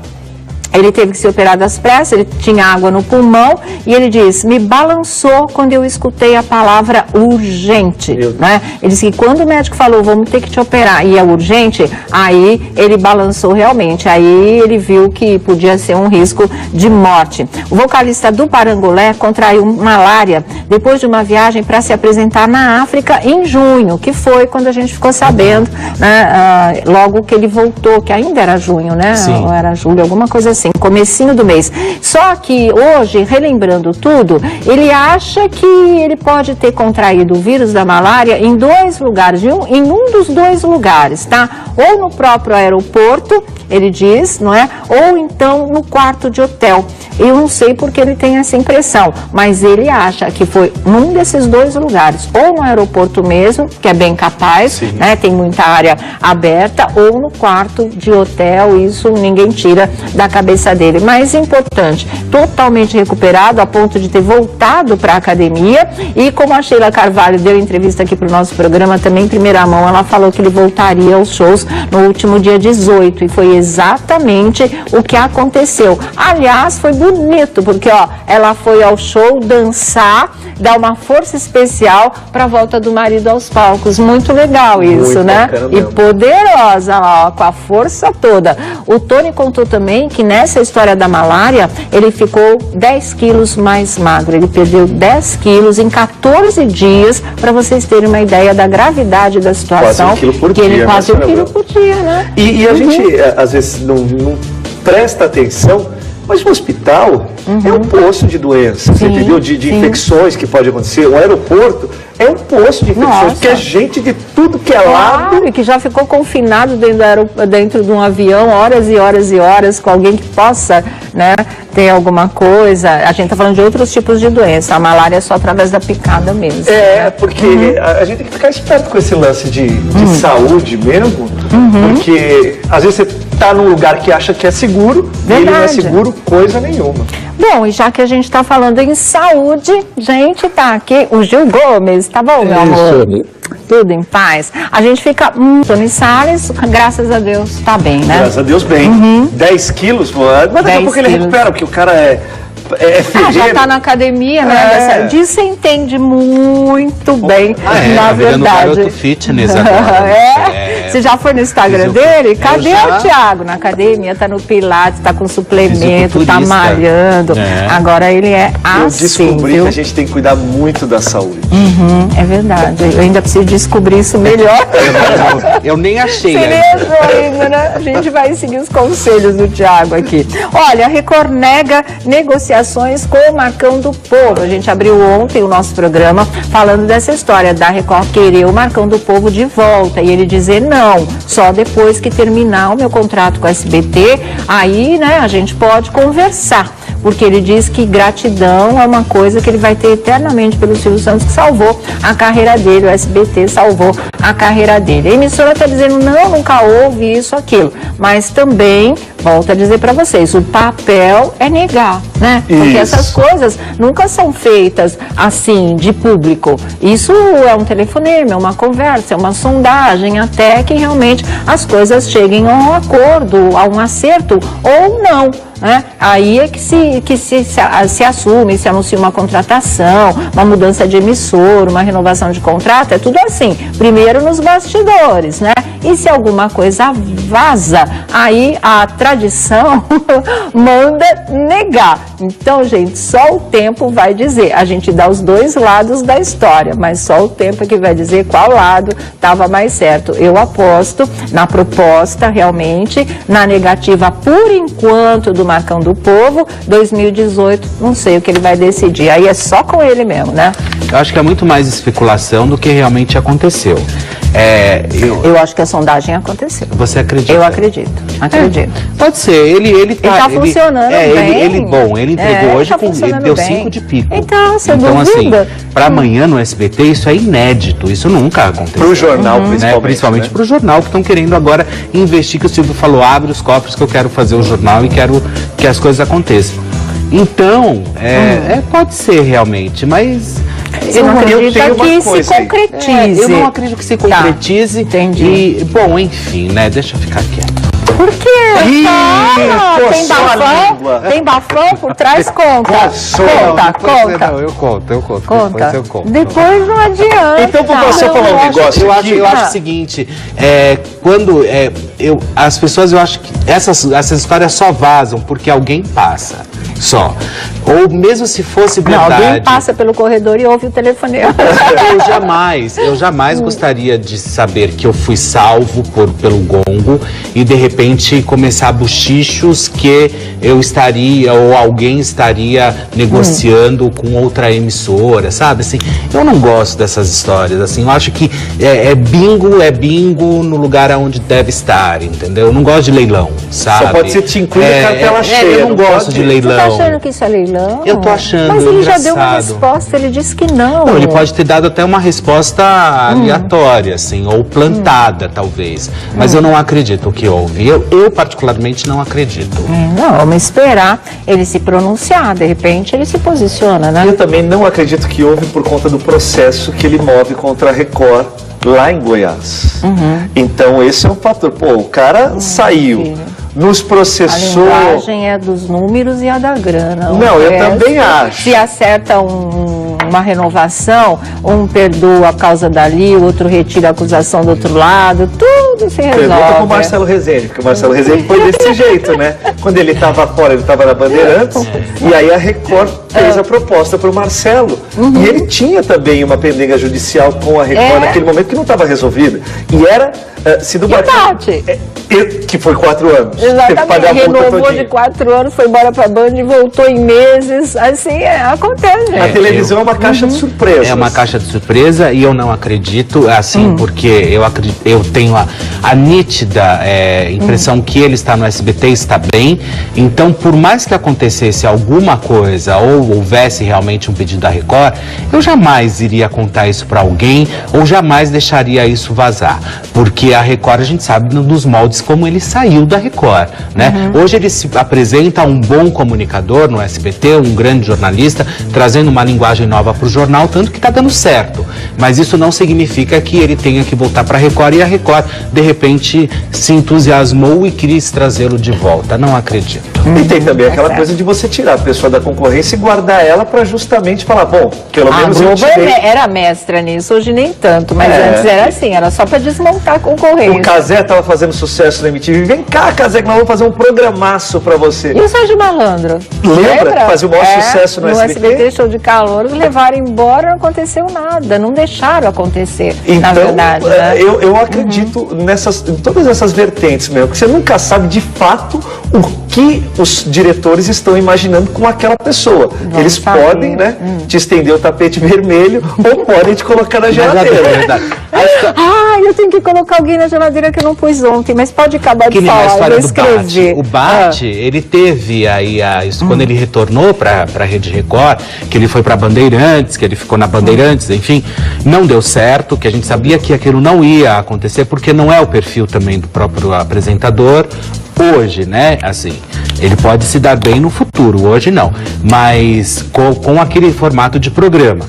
ele teve que ser operado às pressas, ele tinha água no pulmão e ele diz, me balançou quando eu escutei a palavra urgente, né? Ele disse que quando o médico falou, vamos ter que te operar e é urgente, aí ele balançou realmente, aí ele viu que podia ser um risco de morte. O vocalista do Parangolé contraiu malária depois de uma viagem para se apresentar na África em junho, que foi quando a gente ficou sabendo, né, logo que ele voltou, que ainda era junho, né? Sim. Ou era julho, alguma coisa assim, comecinho do mês. Só que hoje, relembrando tudo, ele acha que ele pode ter contraído o vírus da malária em 2 lugares, em um dos 2 lugares, tá? Ou no próprio aeroporto ele diz, não é? Ou então no quarto de hotel. Eu não sei porque ele tem essa impressão, mas ele acha que foi num desses dois lugares, ou no aeroporto mesmo, que é bem capaz, né? Tem muita área aberta, ou no quarto de hotel, isso ninguém tira da cabeça dele. Mas importante, totalmente recuperado a ponto de ter voltado para a academia, e como a Sheila Carvalho deu entrevista aqui para o nosso programa também em primeira mão, ela falou que ele voltaria aos shows no último dia 18, e foi exatamente o que aconteceu. Aliás, foi bonito, porque ó, ela foi ao show dançar, dar uma força especial para a volta do marido aos palcos. Muito legal isso, muito, né? E poderosa, ó, com a força toda. O Tony contou também que nessa história da malária, ele ficou 10 quilos mais magro. Ele perdeu 10 quilos em 14 dias, para vocês terem uma ideia da gravidade da situação. Quase 1 quilo por dia. Ele quase 1 quilo por dia, né? E a gente, às vezes, não presta atenção, mas o hospital é um poço de doenças, entendeu? De infecções que pode acontecer. O aeroporto é um poço de infecções, que é gente de tudo que é lado. E que já ficou confinado dentro de um avião horas e horas e horas, com alguém que possa, né, ter alguma coisa. A gente está falando de outros tipos de doença. A malária é só através da picada mesmo. Porque a gente tem que ficar esperto com esse lance de saúde mesmo, porque às vezes você está num lugar que acha que é seguro, e ele não é seguro coisa nenhuma. Bom, e já que a gente está falando em saúde, gente, tá aqui o Gil Gomes, tá bom, meu amor? Tudo em paz. A gente fica... Tony Salles, graças a Deus, tá bem, né? Graças a Deus, bem. 10 quilos, mas daqui a pouco ele recupera, porque o cara é já tá na academia, né? Disso entende muito bem, na verdade. Garoto fitness agora. Você já foi no Instagram dele? Cadê o Thiago? Na academia, tá no Pilates, tá com suplemento, tá malhando. Agora ele é assim. Eu descobri que a gente tem que cuidar muito da saúde. É verdade. Eu ainda preciso descobrir isso melhor. Eu nem achei. Ainda, né? A gente vai seguir os conselhos do Thiago aqui. Olha, a Record nega negociações com o Marcão do Povo. A gente abriu ontem o nosso programa falando dessa história da Record querer o Marcão do Povo de volta e ele dizer não, só depois que terminar o meu contrato com a SBT, aí, né, a gente pode conversar. Porque ele diz que gratidão é uma coisa que ele vai ter eternamente pelo Silvio Santos, que salvou a carreira dele, o SBT salvou a carreira dele. A emissora está dizendo, não, nunca houve isso, aquilo. Mas também, volto a dizer para vocês, o papel é negar, né? Porque essas coisas nunca são feitas assim, de público. Isso é um telefonema, é uma conversa, é uma sondagem, até que realmente as coisas cheguem a um acordo, a um acerto ou não. Aí é que se assume, se anuncia uma contratação, uma mudança de emissor, uma renovação de contrato, é tudo assim, primeiro nos bastidores, né? E se alguma coisa vaza, aí a tradição manda negar. Então, gente, só o tempo vai dizer. A gente dá os dois lados da história, mas só o tempo é que vai dizer qual lado estava mais certo. Eu aposto na proposta, realmente, na negativa, por enquanto, do Marcão do Povo. 2018, não sei o que ele vai decidir. Aí é só com ele mesmo, né? Eu acho que é muito mais especulação do que realmente aconteceu. Eu acho que a sondagem aconteceu. Você acredita? Eu acredito. Pode ser. Ele tá funcionando bem. Ele entregou hoje deu 5 de pico. Então assim, para amanhã no SBT, isso é inédito. Isso nunca aconteceu. Pro jornal, principalmente pro jornal, que estão querendo agora investir, que o Silvio falou, abre os cofres que eu quero fazer o jornal e quero que as coisas aconteçam. Então, pode ser realmente, mas... Você não acredita que se concretize. Eu não acredito que se concretize. Entendi. E, bom, enfim, né? Deixa eu ficar quieto. Por quê? Tem bafão? Tem bafão por trás? Conta. Conta. Não, eu conto. Depois não adianta. Então, vou só falar um negócio. Eu acho o seguinte, as pessoas, eu acho que essas histórias só vazam porque alguém passa. só. Ou mesmo se fosse Não, verdade... alguém passa pelo corredor e ouve o telefonema. Eu jamais gostaria de saber que eu fui salvo pelo gongo e de repente começar bochichos que eu estaria ou alguém estaria negociando com outra emissora, sabe? Assim, eu não gosto dessas histórias, assim, eu acho que é bingo no lugar onde deve estar, entendeu? Eu não gosto de leilão, sabe? Só pode ser te incluir cartela cheia. Eu não gosto de leilão. Você tá achando que isso é leilão? Eu tô achando. Mas ele engraçado. já deu uma resposta, ele disse que não. Não, ele pode ter dado até uma resposta aleatória, assim, ou plantada, talvez. Mas eu não acredito que houve. Eu particularmente não acredito. Não, vamos esperar ele se pronunciar. De repente ele se posiciona, né? Eu também não acredito que houve por conta do processo que ele move contra a Record lá em Goiás. Então esse é um fator. Pô, o cara saiu, nos processou. A linguagem é dos números e a da grana. Não, eu também acho. Se acerta uma renovação, um perdoa a causa dali, o outro retira a acusação do outro lado, tudo se resolve. Pergunta pro Marcelo Rezende, porque o Marcelo Rezende foi desse jeito, né? Quando ele estava fora, ele estava na Bandeirantes, e aí a Record fez a proposta pro Marcelo. E ele tinha também uma pendenga judicial com a Record naquele momento que não estava resolvida. E era, se do Empate. que foi 4 anos. Exatamente, renovou de 4 anos, foi embora pra Band e voltou em meses, assim, acontece. A televisão é uma caixa de surpresas. É uma caixa de surpresa e eu não acredito, assim, porque eu tenho a nítida impressão que ele está no SBT, está bem, então por mais que acontecesse alguma coisa ou houvesse realmente um pedido da Record, eu jamais iria contar isso para alguém ou jamais deixaria isso vazar, porque a Record a gente sabe nos moldes como ele saiu da Record, né? Hoje ele se apresenta um bom comunicador no SBT, um grande jornalista, trazendo uma linguagem nova para o jornal, tanto que está dando certo. Mas isso não significa que ele tenha que voltar para a Record e a Record, de repente, se entusiasmou e quis trazê-lo de volta. Não acredito. E tem também aquela coisa de você tirar a pessoa da concorrência e guardar ela para justamente falar, bom, pelo menos a eu Globo tirei. era mestra nisso, hoje nem tanto, mas antes era assim, era só para desmontar a concorrência. O Cazé estava fazendo sucesso na MTV. Vem cá, Cazé, que nós vamos fazer um programaço para você. E o Sérgio Malandro? Lembra? Fazia o maior sucesso no SBT? Show de calor, levaram embora, não aconteceu nada, não deixaram acontecer, então, na verdade. Né? Eu acredito em todas essas vertentes mesmo, que você nunca sabe de fato o que os diretores estão imaginando com aquela pessoa. Eles podem, né, te estender o tapete vermelho ou podem te colocar na geladeira. Eu tenho que colocar alguém na geladeira que eu não pus ontem, mas pode acabar de falar, eu vou escrever. O Bart, ele teve aí isso quando ele retornou para a Rede Record, que ele foi para Bandeirantes, que ele ficou na Bandeirantes, enfim, não deu certo, que a gente sabia que aquilo não ia acontecer, porque não é o perfil também do próprio apresentador hoje, né? Assim, ele pode se dar bem no futuro, hoje não, mas com aquele formato de programa.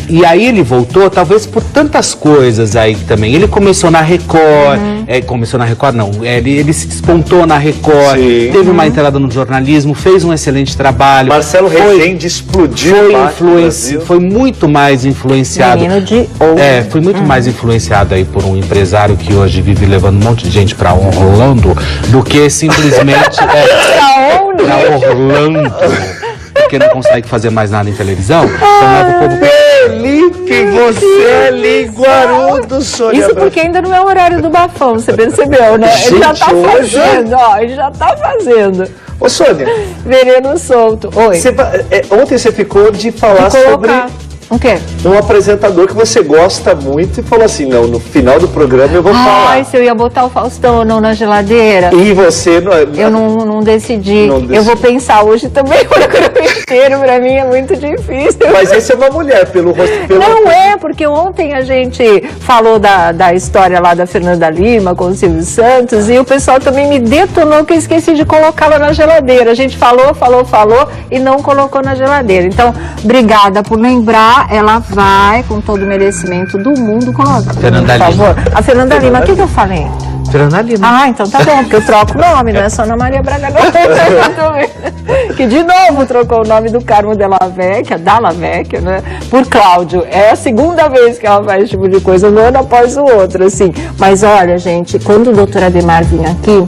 E aí ele voltou, talvez por tantas coisas aí também. Ele começou na Record, começou na Record não, ele se despontou na Record, teve uma entrada no jornalismo, fez um excelente trabalho. Marcelo Rezende explodiu. Foi muito mais influenciado. Menino de ouro. Foi muito mais influenciado aí por um empresário que hoje vive levando um monte de gente pra Orlando, do que simplesmente pra Orlando. Porque não consegue fazer mais nada em televisão, então leva o povo... Felipe, você é linguarudo, Sônia. Isso porque ainda não é o horário do bafão, você percebeu, né? Gente, ele já tá fazendo, ele já tá fazendo. Ô, Sônia. Veneno solto. Oi. Ontem você ficou de falar sobre... O quê? Um apresentador que você gosta muito e falou assim, não, no final do programa eu vou falar. Se eu ia botar o Faustão ou não na geladeira. E você... Eu não decidi. Eu vou pensar hoje também o programa inteiro, pra mim é muito difícil. Mas esse é uma mulher, pelo rosto... Não é, porque ontem a gente falou da história lá da Fernanda Lima com o Silvio Santos e o pessoal também me detonou que eu esqueci de colocá-la na geladeira. A gente falou e não colocou na geladeira. Então, obrigada por lembrar. Ela vai, com todo o merecimento do mundo, colocar. Fernanda Lima. Por favor. A Fernanda Lima, o que eu falei? Fernanda Lima. Então tá bom, porque eu troco o nome, não é só Ana Maria Braga, não. Que de novo trocou o nome do Carmo da Lavecchia, né? Por Cláudio. É a segunda vez que ela faz esse tipo de coisa, um ano após o outro, assim. Mas olha, gente, quando o doutor Ademar vinha aqui,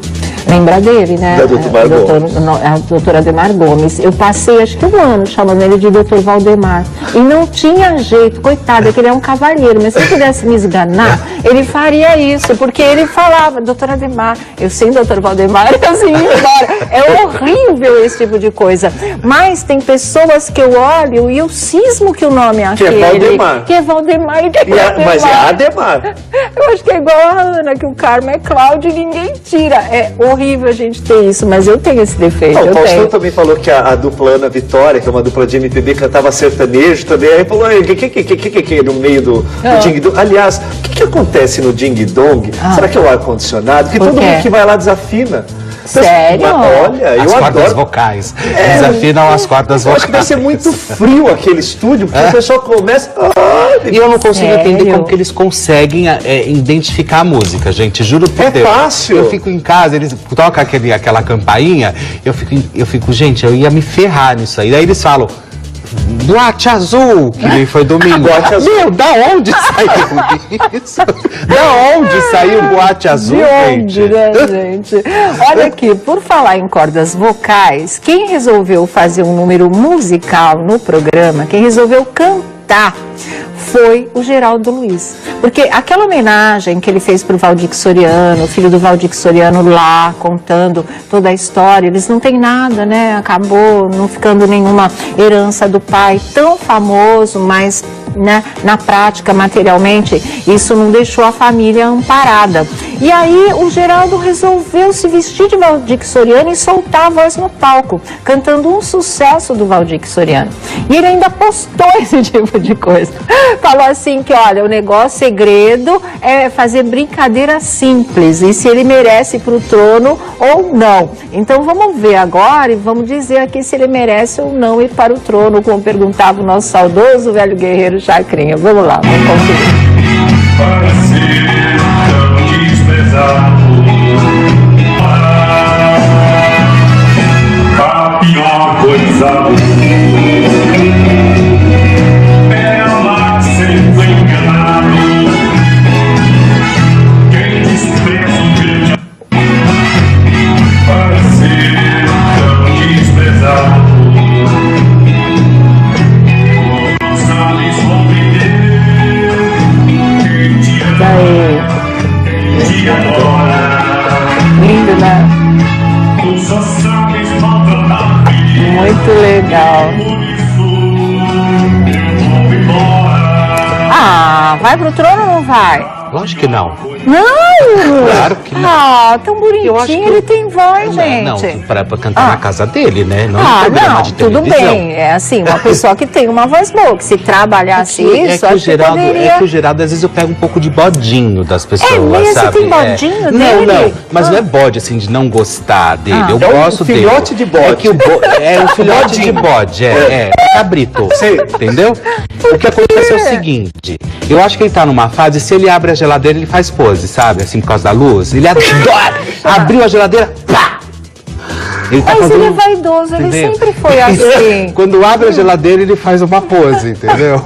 Lembra dele, né? Da Dr. Gomes. A doutora Ademar Gomes. Eu passei acho que um ano chamando ele de Dr. Valdemar. E não tinha jeito, coitado, é que ele é um cavalheiro, mas se eu pudesse me esganar, ele faria isso, porque ele falava, doutora Ademar, eu sei, doutor Valdemar, assim, embora. É horrível esse tipo de coisa. Mas tem pessoas que eu olho e eu cismo que o nome é aquele. Que é Valdemar. Que é Valdemar. Mas é Ademar. Eu acho que é igual a Ana, que o karma é Cláudio e ninguém tira. É horrível a gente ter isso, mas eu tenho esse defeito. O Faustão tenho. também falou que a dupla Ana Vitória, que é uma dupla de MPB, cantava sertanejo também. Aí falou, que no meio do Ding Dong. Aliás, o que acontece no Ding Dong? Será que é o ar-condicionado? Porque todo mundo que vai lá desafina. Sério? Olha, as eu cordas adoro. vocais. Desafinam as cordas Eu vocais. acho que deve ser muito frio aquele estúdio, porque o pessoal começa... E eu não consigo Sério? entender como que eles conseguem identificar a música, gente. Juro por Deus. Fácil. Eu fico em casa, eles tocam aquela campainha, eu fico, gente, eu ia me ferrar nisso aí. Daí eles falam, boate azul, que nem foi domingo. Boate azul. Meu, da onde saiu isso? Da onde saiu o boate azul, De onde, gente? né, gente? Olha aqui, por falar em cordas vocais, quem resolveu fazer um número musical no programa, quem resolveu cantar, foi o Geraldo Luiz. Porque aquela homenagem que ele fez para o Valdir Soriano, o filho do Valdir Soriano lá, contando toda a história, eles não têm nada, né? Acabou não ficando nenhuma herança do pai tão famoso, mas né, na prática, materialmente, isso não deixou a família amparada. E aí o Geraldo resolveu se vestir de Valdir Soriano e soltar a voz no palco, cantando um sucesso do Valdir Soriano. E ele ainda postou esse tipo de coisa. Falou assim que, olha, o negócio segredo é fazer brincadeira simples e se ele merece para o trono ou não. Então vamos ver agora e vamos dizer aqui se ele merece ou não ir para o trono, como perguntava o nosso saudoso velho guerreiro Chacrinha. Vamos lá, vamos conferir. Para ser tão desprezado, a pior coisa do mundo é amar sendo enganado. Quem despreza um grande para ser tão desprezado, não sabes compreender quem te ama, quem te adora. Lindo, né? Tu só sabes maltratar. Muito legal. Por isso eu vou embora. Ah, vai pro trono ou não vai? Lógico que não. Não! Claro que não. Ah, tão Eu acho bonitinho, que ele tem voz, gente. Não, pra cantar na casa dele, né? Não Ah, no programa não, de tudo televisão. bem. É assim, uma pessoa que tem uma voz boa, que se trabalhasse isso, acho que poderia... É que o Geraldo, às vezes eu pego um pouco de bodinho das pessoas, mesmo? sabe? Você tem bodinho Não, dele? mas não é bode, assim, de não gostar dele. Eu É um gosto dele. filhote de bode. É que é um filhote de bode, cabrito, Sei. entendeu? O que acontece é o seguinte, eu acho que ele tá numa fase, se ele abre a geladeira, ele faz pose, sabe? Assim, por causa da luz. Ele adora! Abriu a geladeira, pá! Ele tá Mas fazendo... ele é vaidoso, ele Entendeu? sempre foi assim. Quando abre a geladeira, ele faz uma pose, entendeu?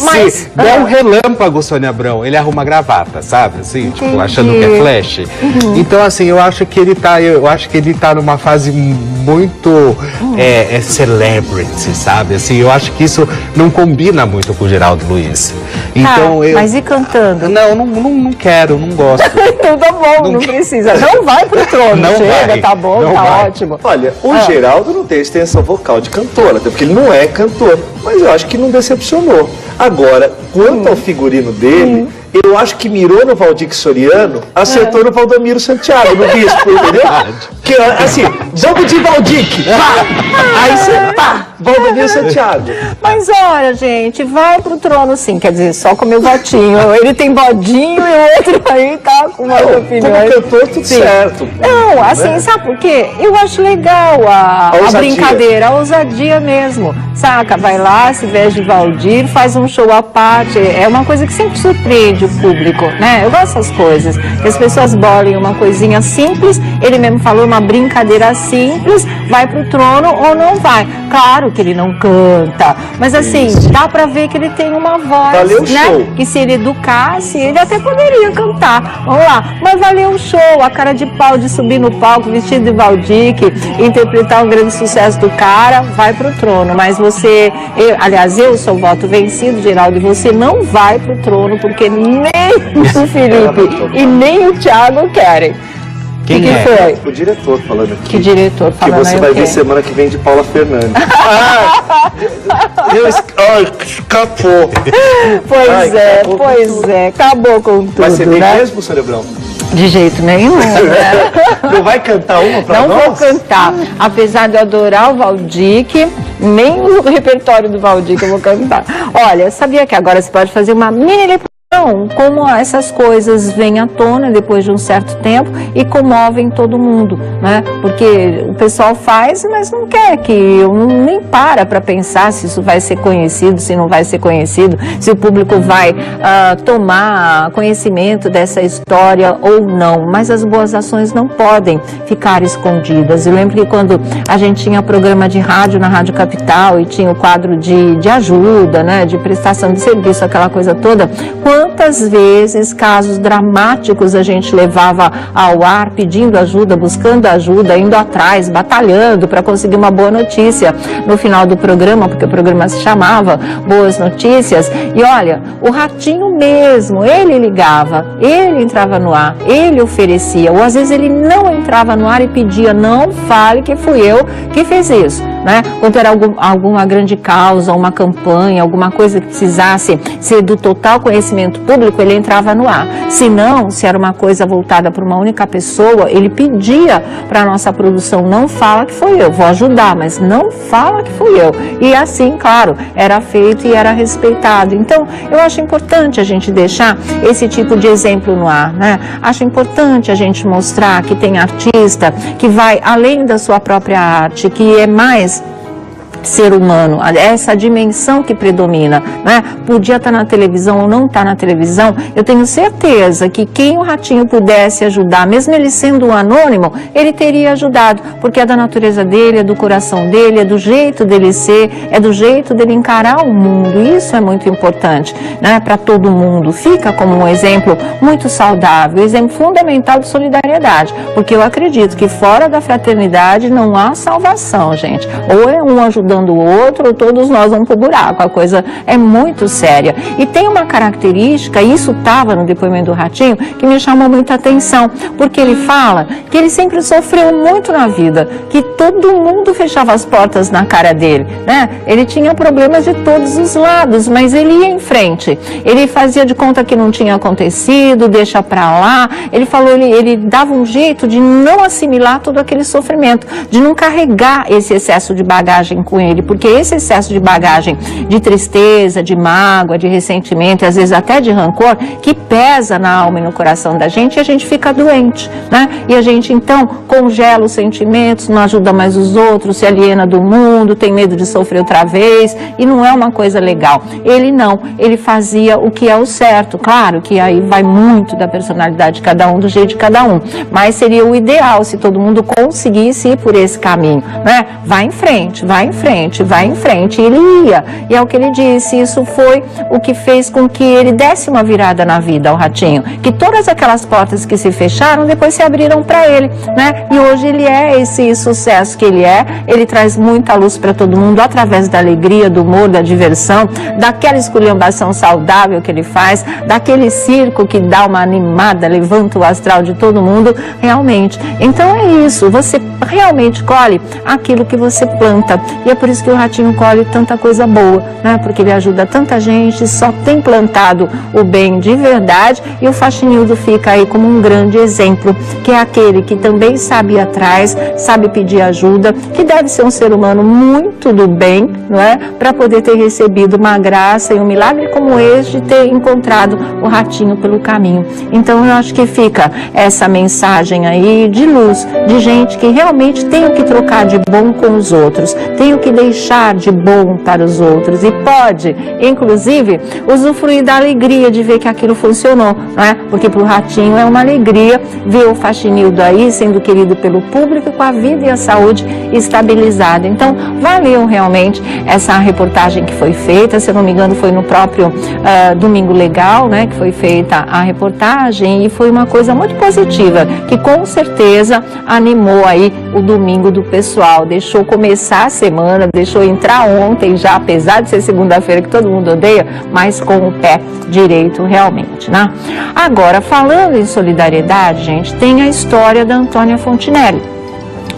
Mas- se der um relâmpago, Sônia Abrão, ele arruma gravata, sabe? Assim, tipo, Entendi. achando que é flash. Então, assim, eu acho que ele tá numa fase muito celebrity, sabe? Assim, eu acho que isso não combina muito com o Geraldo Luiz. Então, Tá, mas e cantando? não quero, não gosto. Então tá bom, não precisa. Não vai pro trono, Não chega, vai, tá bom, não tá vai. ótimo. Olha, o Geraldo não tem extensão vocal de cantor, até porque ele não é cantor, mas eu acho que não decepcionou. Agora, quanto ao figurino dele, eu acho que mirou no Valdir Soriano, acertou no Valdomiro Santiago, no bispo, entendeu? Que assim, vamos de Valdir, pá! Aí você, pá, Valdomiro Santiago. Mas olha, gente, vai pro trono sim, quer dizer, só com o meu votinho. Ele tem bodinho e o outro aí tá com umas opiniões. Como cantor, tudo Sim. certo. Não, assim, Né? sabe por quê? Eu acho legal a ousadia. brincadeira, a ousadia mesmo. Saca? Vai lá, se veste de Valdir, faz um um show à parte, é uma coisa que sempre surpreende o público, né? Eu gosto dessas coisas, que as pessoas bolem uma coisinha simples, ele mesmo falou, uma brincadeira simples, vai pro trono ou não vai. Claro que ele não canta, mas assim, dá pra ver que ele tem uma voz, Valeu o né? show. Que se ele educasse, ele até poderia cantar. Vamos lá, mas valeu o show, a cara de pau de subir no palco vestido de Valdir, interpretar um grande sucesso do cara, vai pro trono. Mas você, aliás, eu sou voto vencido, Geraldo, e você não vai pro trono, porque nem o Felipe e nem o Thiago querem. Quem que é? foi? O diretor falando aqui. Que diretor Que falando você aí vai o quê? ver semana que vem de Paula Fernandes. Ai, escapou. Pois Ai, acabou com pois é, acabou com tudo, Vai ser bem né? mesmo, Cerebrão? De jeito nenhum, né? Não vai cantar uma pra Não nós? vou cantar. Apesar de eu adorar o Valdir, nem o repertório do Valdir que eu vou cantar. Olha, sabia que agora você pode fazer uma mini legião, como essas coisas vêm à tona depois de um certo tempo e comovem todo mundo, né? Porque o pessoal faz, mas não quer nem para pensar se isso vai ser conhecido, se não vai ser conhecido, se o público vai tomar conhecimento dessa história ou não. Mas as boas ações não podem ficar escondidas. Eu lembro que quando a gente tinha programa de rádio na Rádio Capital e tinha o quadro de ajuda, né? De prestação de serviço, aquela coisa toda, quantas vezes casos dramáticos a gente levava ao ar pedindo ajuda, buscando ajuda, indo atrás, batalhando para conseguir uma boa notícia no final do programa, porque o programa se chamava Boas Notícias. E olha, o Ratinho mesmo, ele ligava, ele entrava no ar, ele oferecia, ou às vezes ele não entrava no ar e pedia, não fale que fui eu que fiz isso, né? Quando era alguma grande causa, uma campanha, alguma coisa que precisasse ser do total conhecimento público, ele entrava no ar. Se não, se era uma coisa voltada para uma única pessoa, ele pedia para a nossa produção, não fala que foi eu, vou ajudar, mas não fala que fui eu. E assim, claro, era feito e era respeitado. Então, eu acho importante a gente deixar esse tipo de exemplo no ar, né? Acho importante a gente mostrar que tem artista que vai além da sua própria arte, que é mais ser humano, essa dimensão que predomina, né? Podia estar na televisão ou não estar na televisão, eu tenho certeza que quem o Ratinho pudesse ajudar, mesmo ele sendo um anônimo, ele teria ajudado, porque é da natureza dele, é do coração dele, é do jeito dele ser, é do jeito dele encarar o mundo. Isso é muito importante, né? Para todo mundo. Fica como um exemplo muito saudável, exemplo fundamental de solidariedade, porque eu acredito que fora da fraternidade não há salvação, gente. Ou é um ajudando o outro, ou todos nós vamos pro buraco. A coisa é muito séria. E tem uma característica, e isso estava no depoimento do Ratinho, que me chamou muita atenção, porque ele fala que ele sempre sofreu muito na vida, que todo mundo fechava as portas na cara dele, né? Ele tinha problemas de todos os lados, mas ele ia em frente. Ele fazia de conta que não tinha acontecido, deixa pra lá. Ele falou, ele dava um jeito de não assimilar todo aquele sofrimento, de não carregar esse excesso de bagagem com ele, porque esse excesso de bagagem de tristeza, de mágoa, de ressentimento e às vezes até de rancor, que pesa na alma e no coração da gente, e a gente fica doente, né? E a gente então congela os sentimentos, não ajuda mais os outros, se aliena do mundo, tem medo de sofrer outra vez, e não é uma coisa legal. Ele não, ele fazia o que é o certo, claro que aí vai muito da personalidade de cada um, do jeito de cada um, mas seria o ideal se todo mundo conseguisse ir por esse caminho, né? Vai em frente, vai em frente, vai em frente. E ele ia, e é o que ele disse, isso foi o que fez com que ele desse uma virada na vida ao Ratinho, que todas aquelas portas que se fecharam depois se abriram para ele, né? E hoje ele é esse sucesso que ele traz muita luz para todo mundo através da alegria, do humor, da diversão, daquela esculhambação saudável que ele faz, daquele circo que dá uma animada, levanta o astral de todo mundo, realmente. Então é isso, você realmente colhe aquilo que você planta, e é por isso que o Ratinho colhe tanta coisa boa, né? Porque ele ajuda tanta gente, só tem plantado o bem de verdade, e o Faxinildo fica aí como um grande exemplo, que é aquele que também sabe ir atrás, sabe pedir ajuda, que deve ser um ser humano muito do bem, não é? Para poder ter recebido uma graça e um milagre como esse de ter encontrado o Ratinho pelo caminho. Então eu acho que fica essa mensagem aí de luz, de gente que realmente tem o que trocar de bom com os outros, tem o que deixar de bom para os outros e pode, inclusive, usufruir da alegria de ver que aquilo funcionou, não é? Porque para o Ratinho é uma alegria ver o Faxinildo aí sendo querido pelo público com a vida e a saúde estabilizada. Então, valeu realmente essa reportagem que foi feita, se eu não me engano foi no próprio Domingo Legal, né, que foi feita a reportagem, e foi uma coisa muito positiva, que com certeza animou aí o domingo do pessoal, deixou começar a semana, deixou entrar ontem já, apesar de ser segunda-feira que todo mundo odeia, mas com o pé direito realmente, né? Agora, falando em solidariedade, gente, tem a história da Antônia Fontinelli.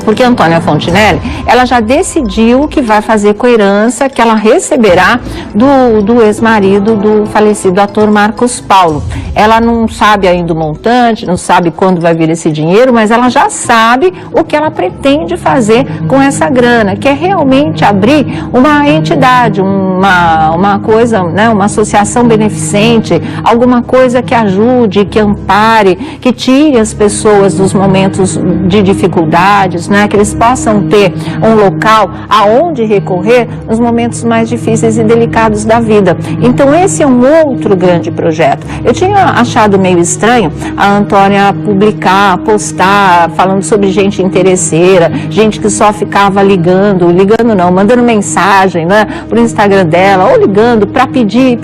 Porque a Antônia Fontinelli, ela já decidiu o que vai fazer com a herança que ela receberá do ex-marido do falecido ator Marcos Paulo. Ela não sabe ainda o montante, não sabe quando vai vir esse dinheiro, mas ela já sabe o que ela pretende fazer com essa grana, que é realmente abrir uma entidade, uma coisa, né, uma associação beneficente, alguma coisa que ajude, que ampare, que tire as pessoas dos momentos de dificuldades, né, que eles possam ter um local aonde recorrer nos momentos mais difíceis e delicados da vida. Então esse é um outro grande projeto. Eu tinha achado meio estranho a Antônia publicar, postar, falando sobre gente interesseira, gente que só ficava ligando não, mandando mensagem, né, pro Instagram dela, ou ligando para pedir,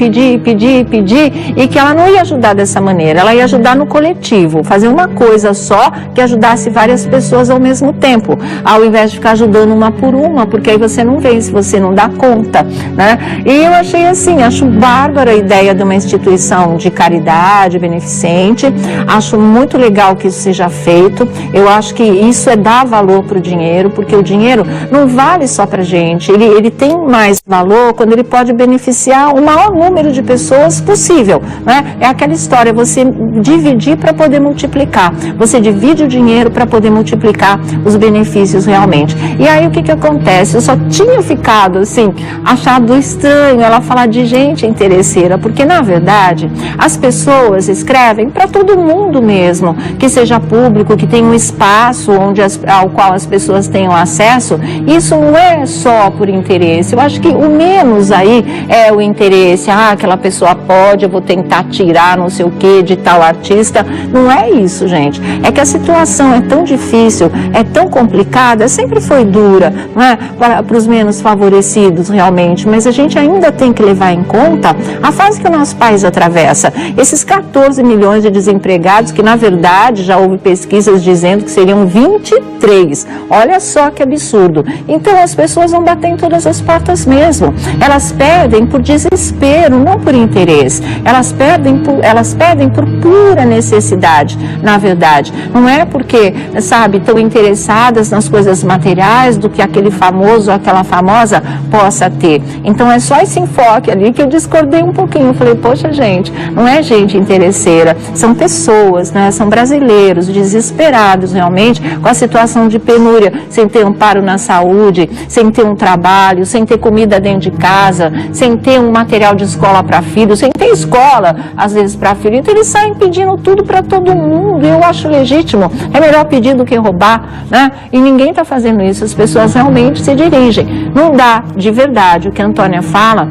e que ela não ia ajudar dessa maneira, ela ia ajudar no coletivo, fazer uma coisa só que ajudasse várias pessoas ao mesmo tempo, ao invés de ficar ajudando uma por uma, porque aí você não vê se você não dá conta, né? E eu achei assim, acho bárbara a ideia de uma instituição de caridade beneficente, acho muito legal que isso seja feito, eu acho que isso é dar valor para o dinheiro, porque o dinheiro não vale só para gente, ele tem mais valor quando ele pode beneficiar o maior número de pessoas possível, né? É aquela história, você dividir para poder multiplicar, você divide o dinheiro para poder multiplicar os benefícios realmente. E aí o que acontece? Eu só tinha ficado assim, achado estranho ela falar de gente interesseira, porque na verdade as pessoas escrevem para todo mundo mesmo, que seja público, que tenha um espaço ao qual as pessoas tenham acesso. Isso não é só por interesse, eu acho que o menos aí é o interesse, aquela pessoa pode, eu vou tentar tirar não sei o que de tal artista, não é isso, gente, é que a situação é tão difícil, é tão complicada, sempre foi dura, não é? Para os menos favorecidos realmente, mas a gente ainda tem que levar em conta a fase que o nosso país atravessa, esses 14 milhões de desempregados, que na verdade já houve pesquisas dizendo que seriam 23, olha só que absurdo. Então as pessoas vão bater em todas as portas mesmo, elas pedem por desespero, não por interesse, elas pedem por pura necessidade, na verdade, não é porque, sabe, estão interessadas nas coisas materiais do que aquele famoso ou aquela famosa possa ter. Então é só esse enfoque ali que eu discordei um pouquinho, eu falei, poxa gente, não é gente interesseira, são pessoas, né, são brasileiros desesperados realmente com a situação de penúria, sem ter amparo na saúde, sem ter um trabalho, sem ter comida dentro de casa, sem ter um material de escola para filho, sem ter escola às vezes para filho, então eles saem pedindo tudo para todo mundo, eu acho legítimo, é melhor pedir do que roubar, né? E ninguém está fazendo isso, as pessoas realmente se dirigem, não dá de verdade o que a Antônia fala,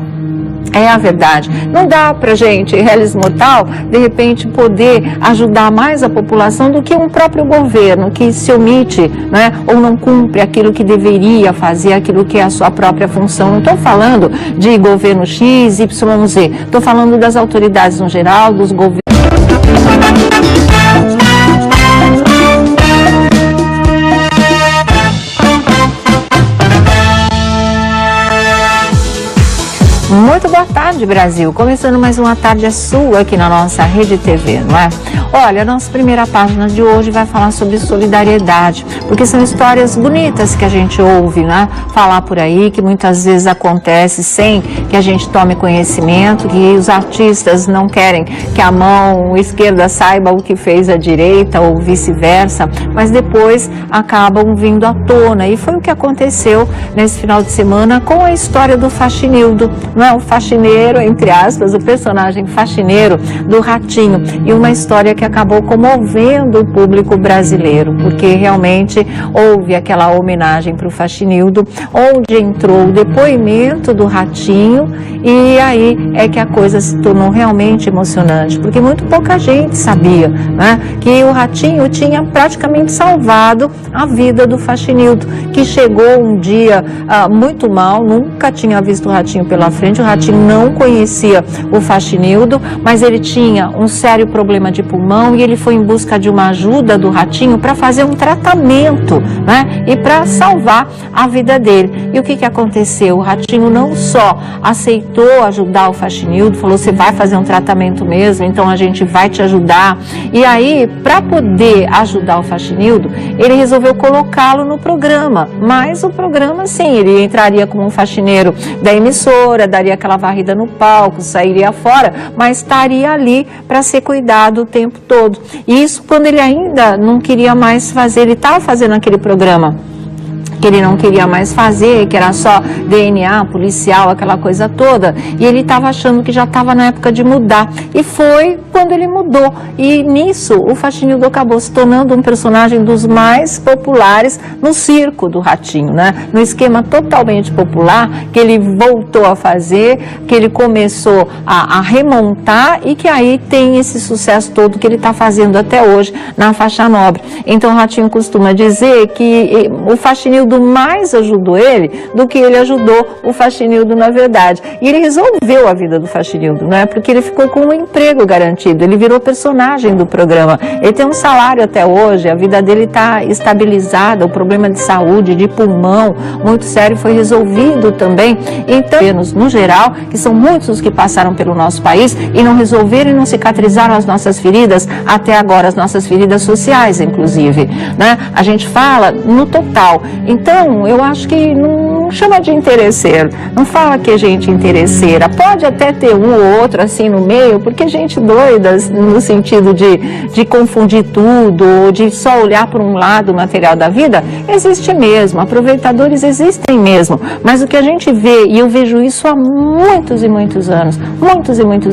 é a verdade. Não dá pra gente, reles mortal, de repente poder ajudar mais a população do que um próprio governo que se omite, né, ou não cumpre aquilo que deveria fazer, aquilo que é a sua própria função. Não estou falando de governo X, Y, Z. Estou falando das autoridades no geral, dos governos. Muito boa tarde, Brasil. Começando mais uma tarde sua aqui na nossa Rede TV, não é? Olha, a nossa primeira página de hoje vai falar sobre solidariedade, porque são histórias bonitas que a gente ouve, né? Falar por aí, que muitas vezes acontece sem que a gente tome conhecimento, que os artistas não querem que a mão esquerda saiba o que fez a direita ou vice-versa, mas depois acabam vindo à tona. E foi o que aconteceu nesse final de semana com a história do Faxinildo. Não é? O faxineiro faxineiro, entre aspas, o personagem faxineiro do Ratinho, e uma história que acabou comovendo o público brasileiro, porque realmente houve aquela homenagem para o Faxinildo, onde entrou o depoimento do Ratinho, e aí é que a coisa se tornou realmente emocionante, porque muito pouca gente sabia, né, que o Ratinho tinha praticamente salvado a vida do Faxinildo, que chegou um dia muito mal, nunca tinha visto o Ratinho pela frente, o Ratinho não conhecia o Faxinildo, mas ele tinha um sério problema de pulmão e ele foi em busca de uma ajuda do Ratinho para fazer um tratamento, né, e para salvar a vida dele. E o que aconteceu? O Ratinho não só aceitou ajudar o Faxinildo, falou, você vai fazer um tratamento mesmo, então a gente vai te ajudar. E aí, para poder ajudar o Faxinildo, ele resolveu colocá-lo no programa, mas o programa, sim, ele entraria como um faxineiro da emissora, daria aquela varrida no palco, sairia fora, mas estaria ali para ser cuidado o tempo todo. E isso quando ele ainda não queria mais fazer, ele estava fazendo aquele programa que ele não queria mais fazer, que era só DNA, policial, aquela coisa toda, e ele estava achando que já estava na época de mudar, e foi quando ele mudou, e nisso o Faxinildo acabou se tornando um personagem dos mais populares no circo do Ratinho, né? No esquema totalmente popular, que ele voltou a fazer, que ele começou a remontar, e que aí tem esse sucesso todo que ele está fazendo até hoje na faixa nobre. Então o Ratinho costuma dizer que o Faxinildo mais ajudou ele do que ele ajudou o Faxinildo, na verdade. E ele resolveu a vida do Faxinildo, né? Porque ele ficou com um emprego garantido, ele virou personagem do programa, ele tem um salário até hoje, a vida dele está estabilizada, o problema de saúde, de pulmão, muito sério, foi resolvido também. Então, no geral, que são muitos os que passaram pelo nosso país e não resolveram e não cicatrizaram as nossas feridas, até agora as nossas feridas sociais, inclusive, né? A gente fala no total. Então, eu acho que não chama de interesseiro, não fala que é gente interesseira, pode até ter um ou outro assim no meio, porque gente doida no sentido de confundir tudo, ou de só olhar por um lado o material da vida, existe mesmo, aproveitadores existem mesmo, mas o que a gente vê, e eu vejo isso há muitos e muitos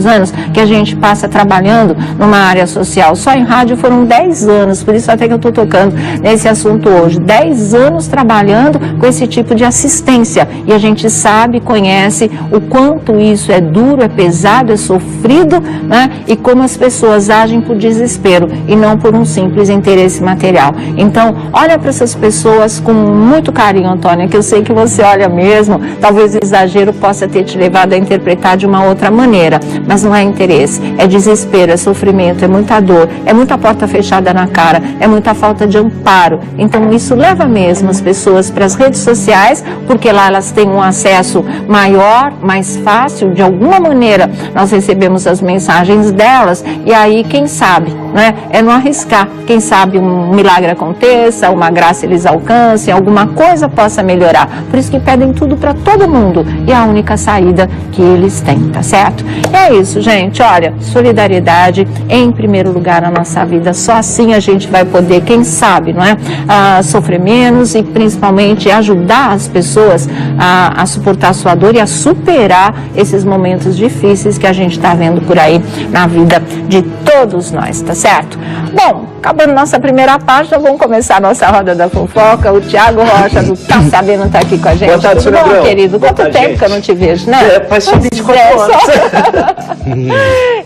anos, que a gente passa trabalhando numa área social, só em rádio foram 10 anos, por isso até que eu estou tocando nesse assunto hoje, 10 anos trabalhando com esse tipo de assistência, e a gente sabe, conhece o quanto isso é duro, é pesado, é sofrido, né? E como as pessoas agem por desespero e não por um simples interesse material. Então, olha para essas pessoas com muito carinho, Antônia, que eu sei que você olha mesmo, talvez o exagero possa ter te levado a interpretar de uma outra maneira, mas não é interesse, é desespero, é sofrimento, é muita dor, é muita porta fechada na cara, é muita falta de amparo. Então, isso leva mesmo as pessoas para as redes sociais, porque lá elas têm um acesso maior, mais fácil, de alguma maneira nós recebemos as mensagens delas, e aí quem sabe, né, é não arriscar, quem sabe um milagre aconteça, uma graça eles alcancem, alguma coisa possa melhorar, por isso que pedem tudo para todo mundo, e a única saída que eles têm, tá certo? E é isso, gente, olha, solidariedade em primeiro lugar na nossa vida, só assim a gente vai poder, quem sabe, não é, sofrer menos e principalmente ajudar as pessoas a suportar a sua dor e a superar esses momentos difíceis que a gente está vendo por aí na vida de todos nós, tá certo? Bom, acabando nossa primeira página, vamos começar a nossa roda da fofoca. O Thiago Rocha do Tá Sabendo tá aqui com a gente. Boa tarde, tudo bom, Negrão? querido? Boa Quanto tarde, tempo gente. que eu não te vejo, né? Faz só 24 horas.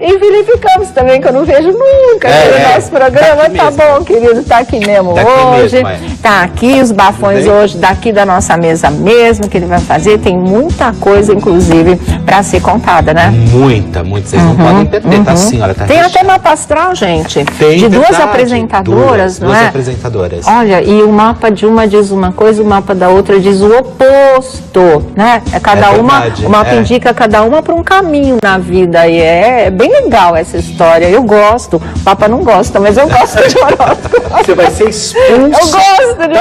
E Felipe Campos também, que eu não vejo nunca no nosso programa. Tá, tá bom, querido, tá aqui mesmo Tá aqui hoje. mesmo, Tá aqui os bafões hoje, daqui da nossa mesa mesmo, que ele vai fazer. Tem muita coisa, inclusive, pra ser contada, né? Muita, vocês não podem perder, tá assim, olha, tá Tem recheado. até mapa astral, gente. Tem, de duas verdade, apresentadoras, não duas é? apresentadoras. Olha, e o mapa de uma diz uma coisa, o mapa da outra diz o oposto, né? É cada É uma, verdade, o mapa é. indica cada uma para um caminho na vida, e é bem legal essa história. Eu gosto, o Papa não gosta, mas eu gosto de horóscopo. Você vai ser expulso. Eu gosto de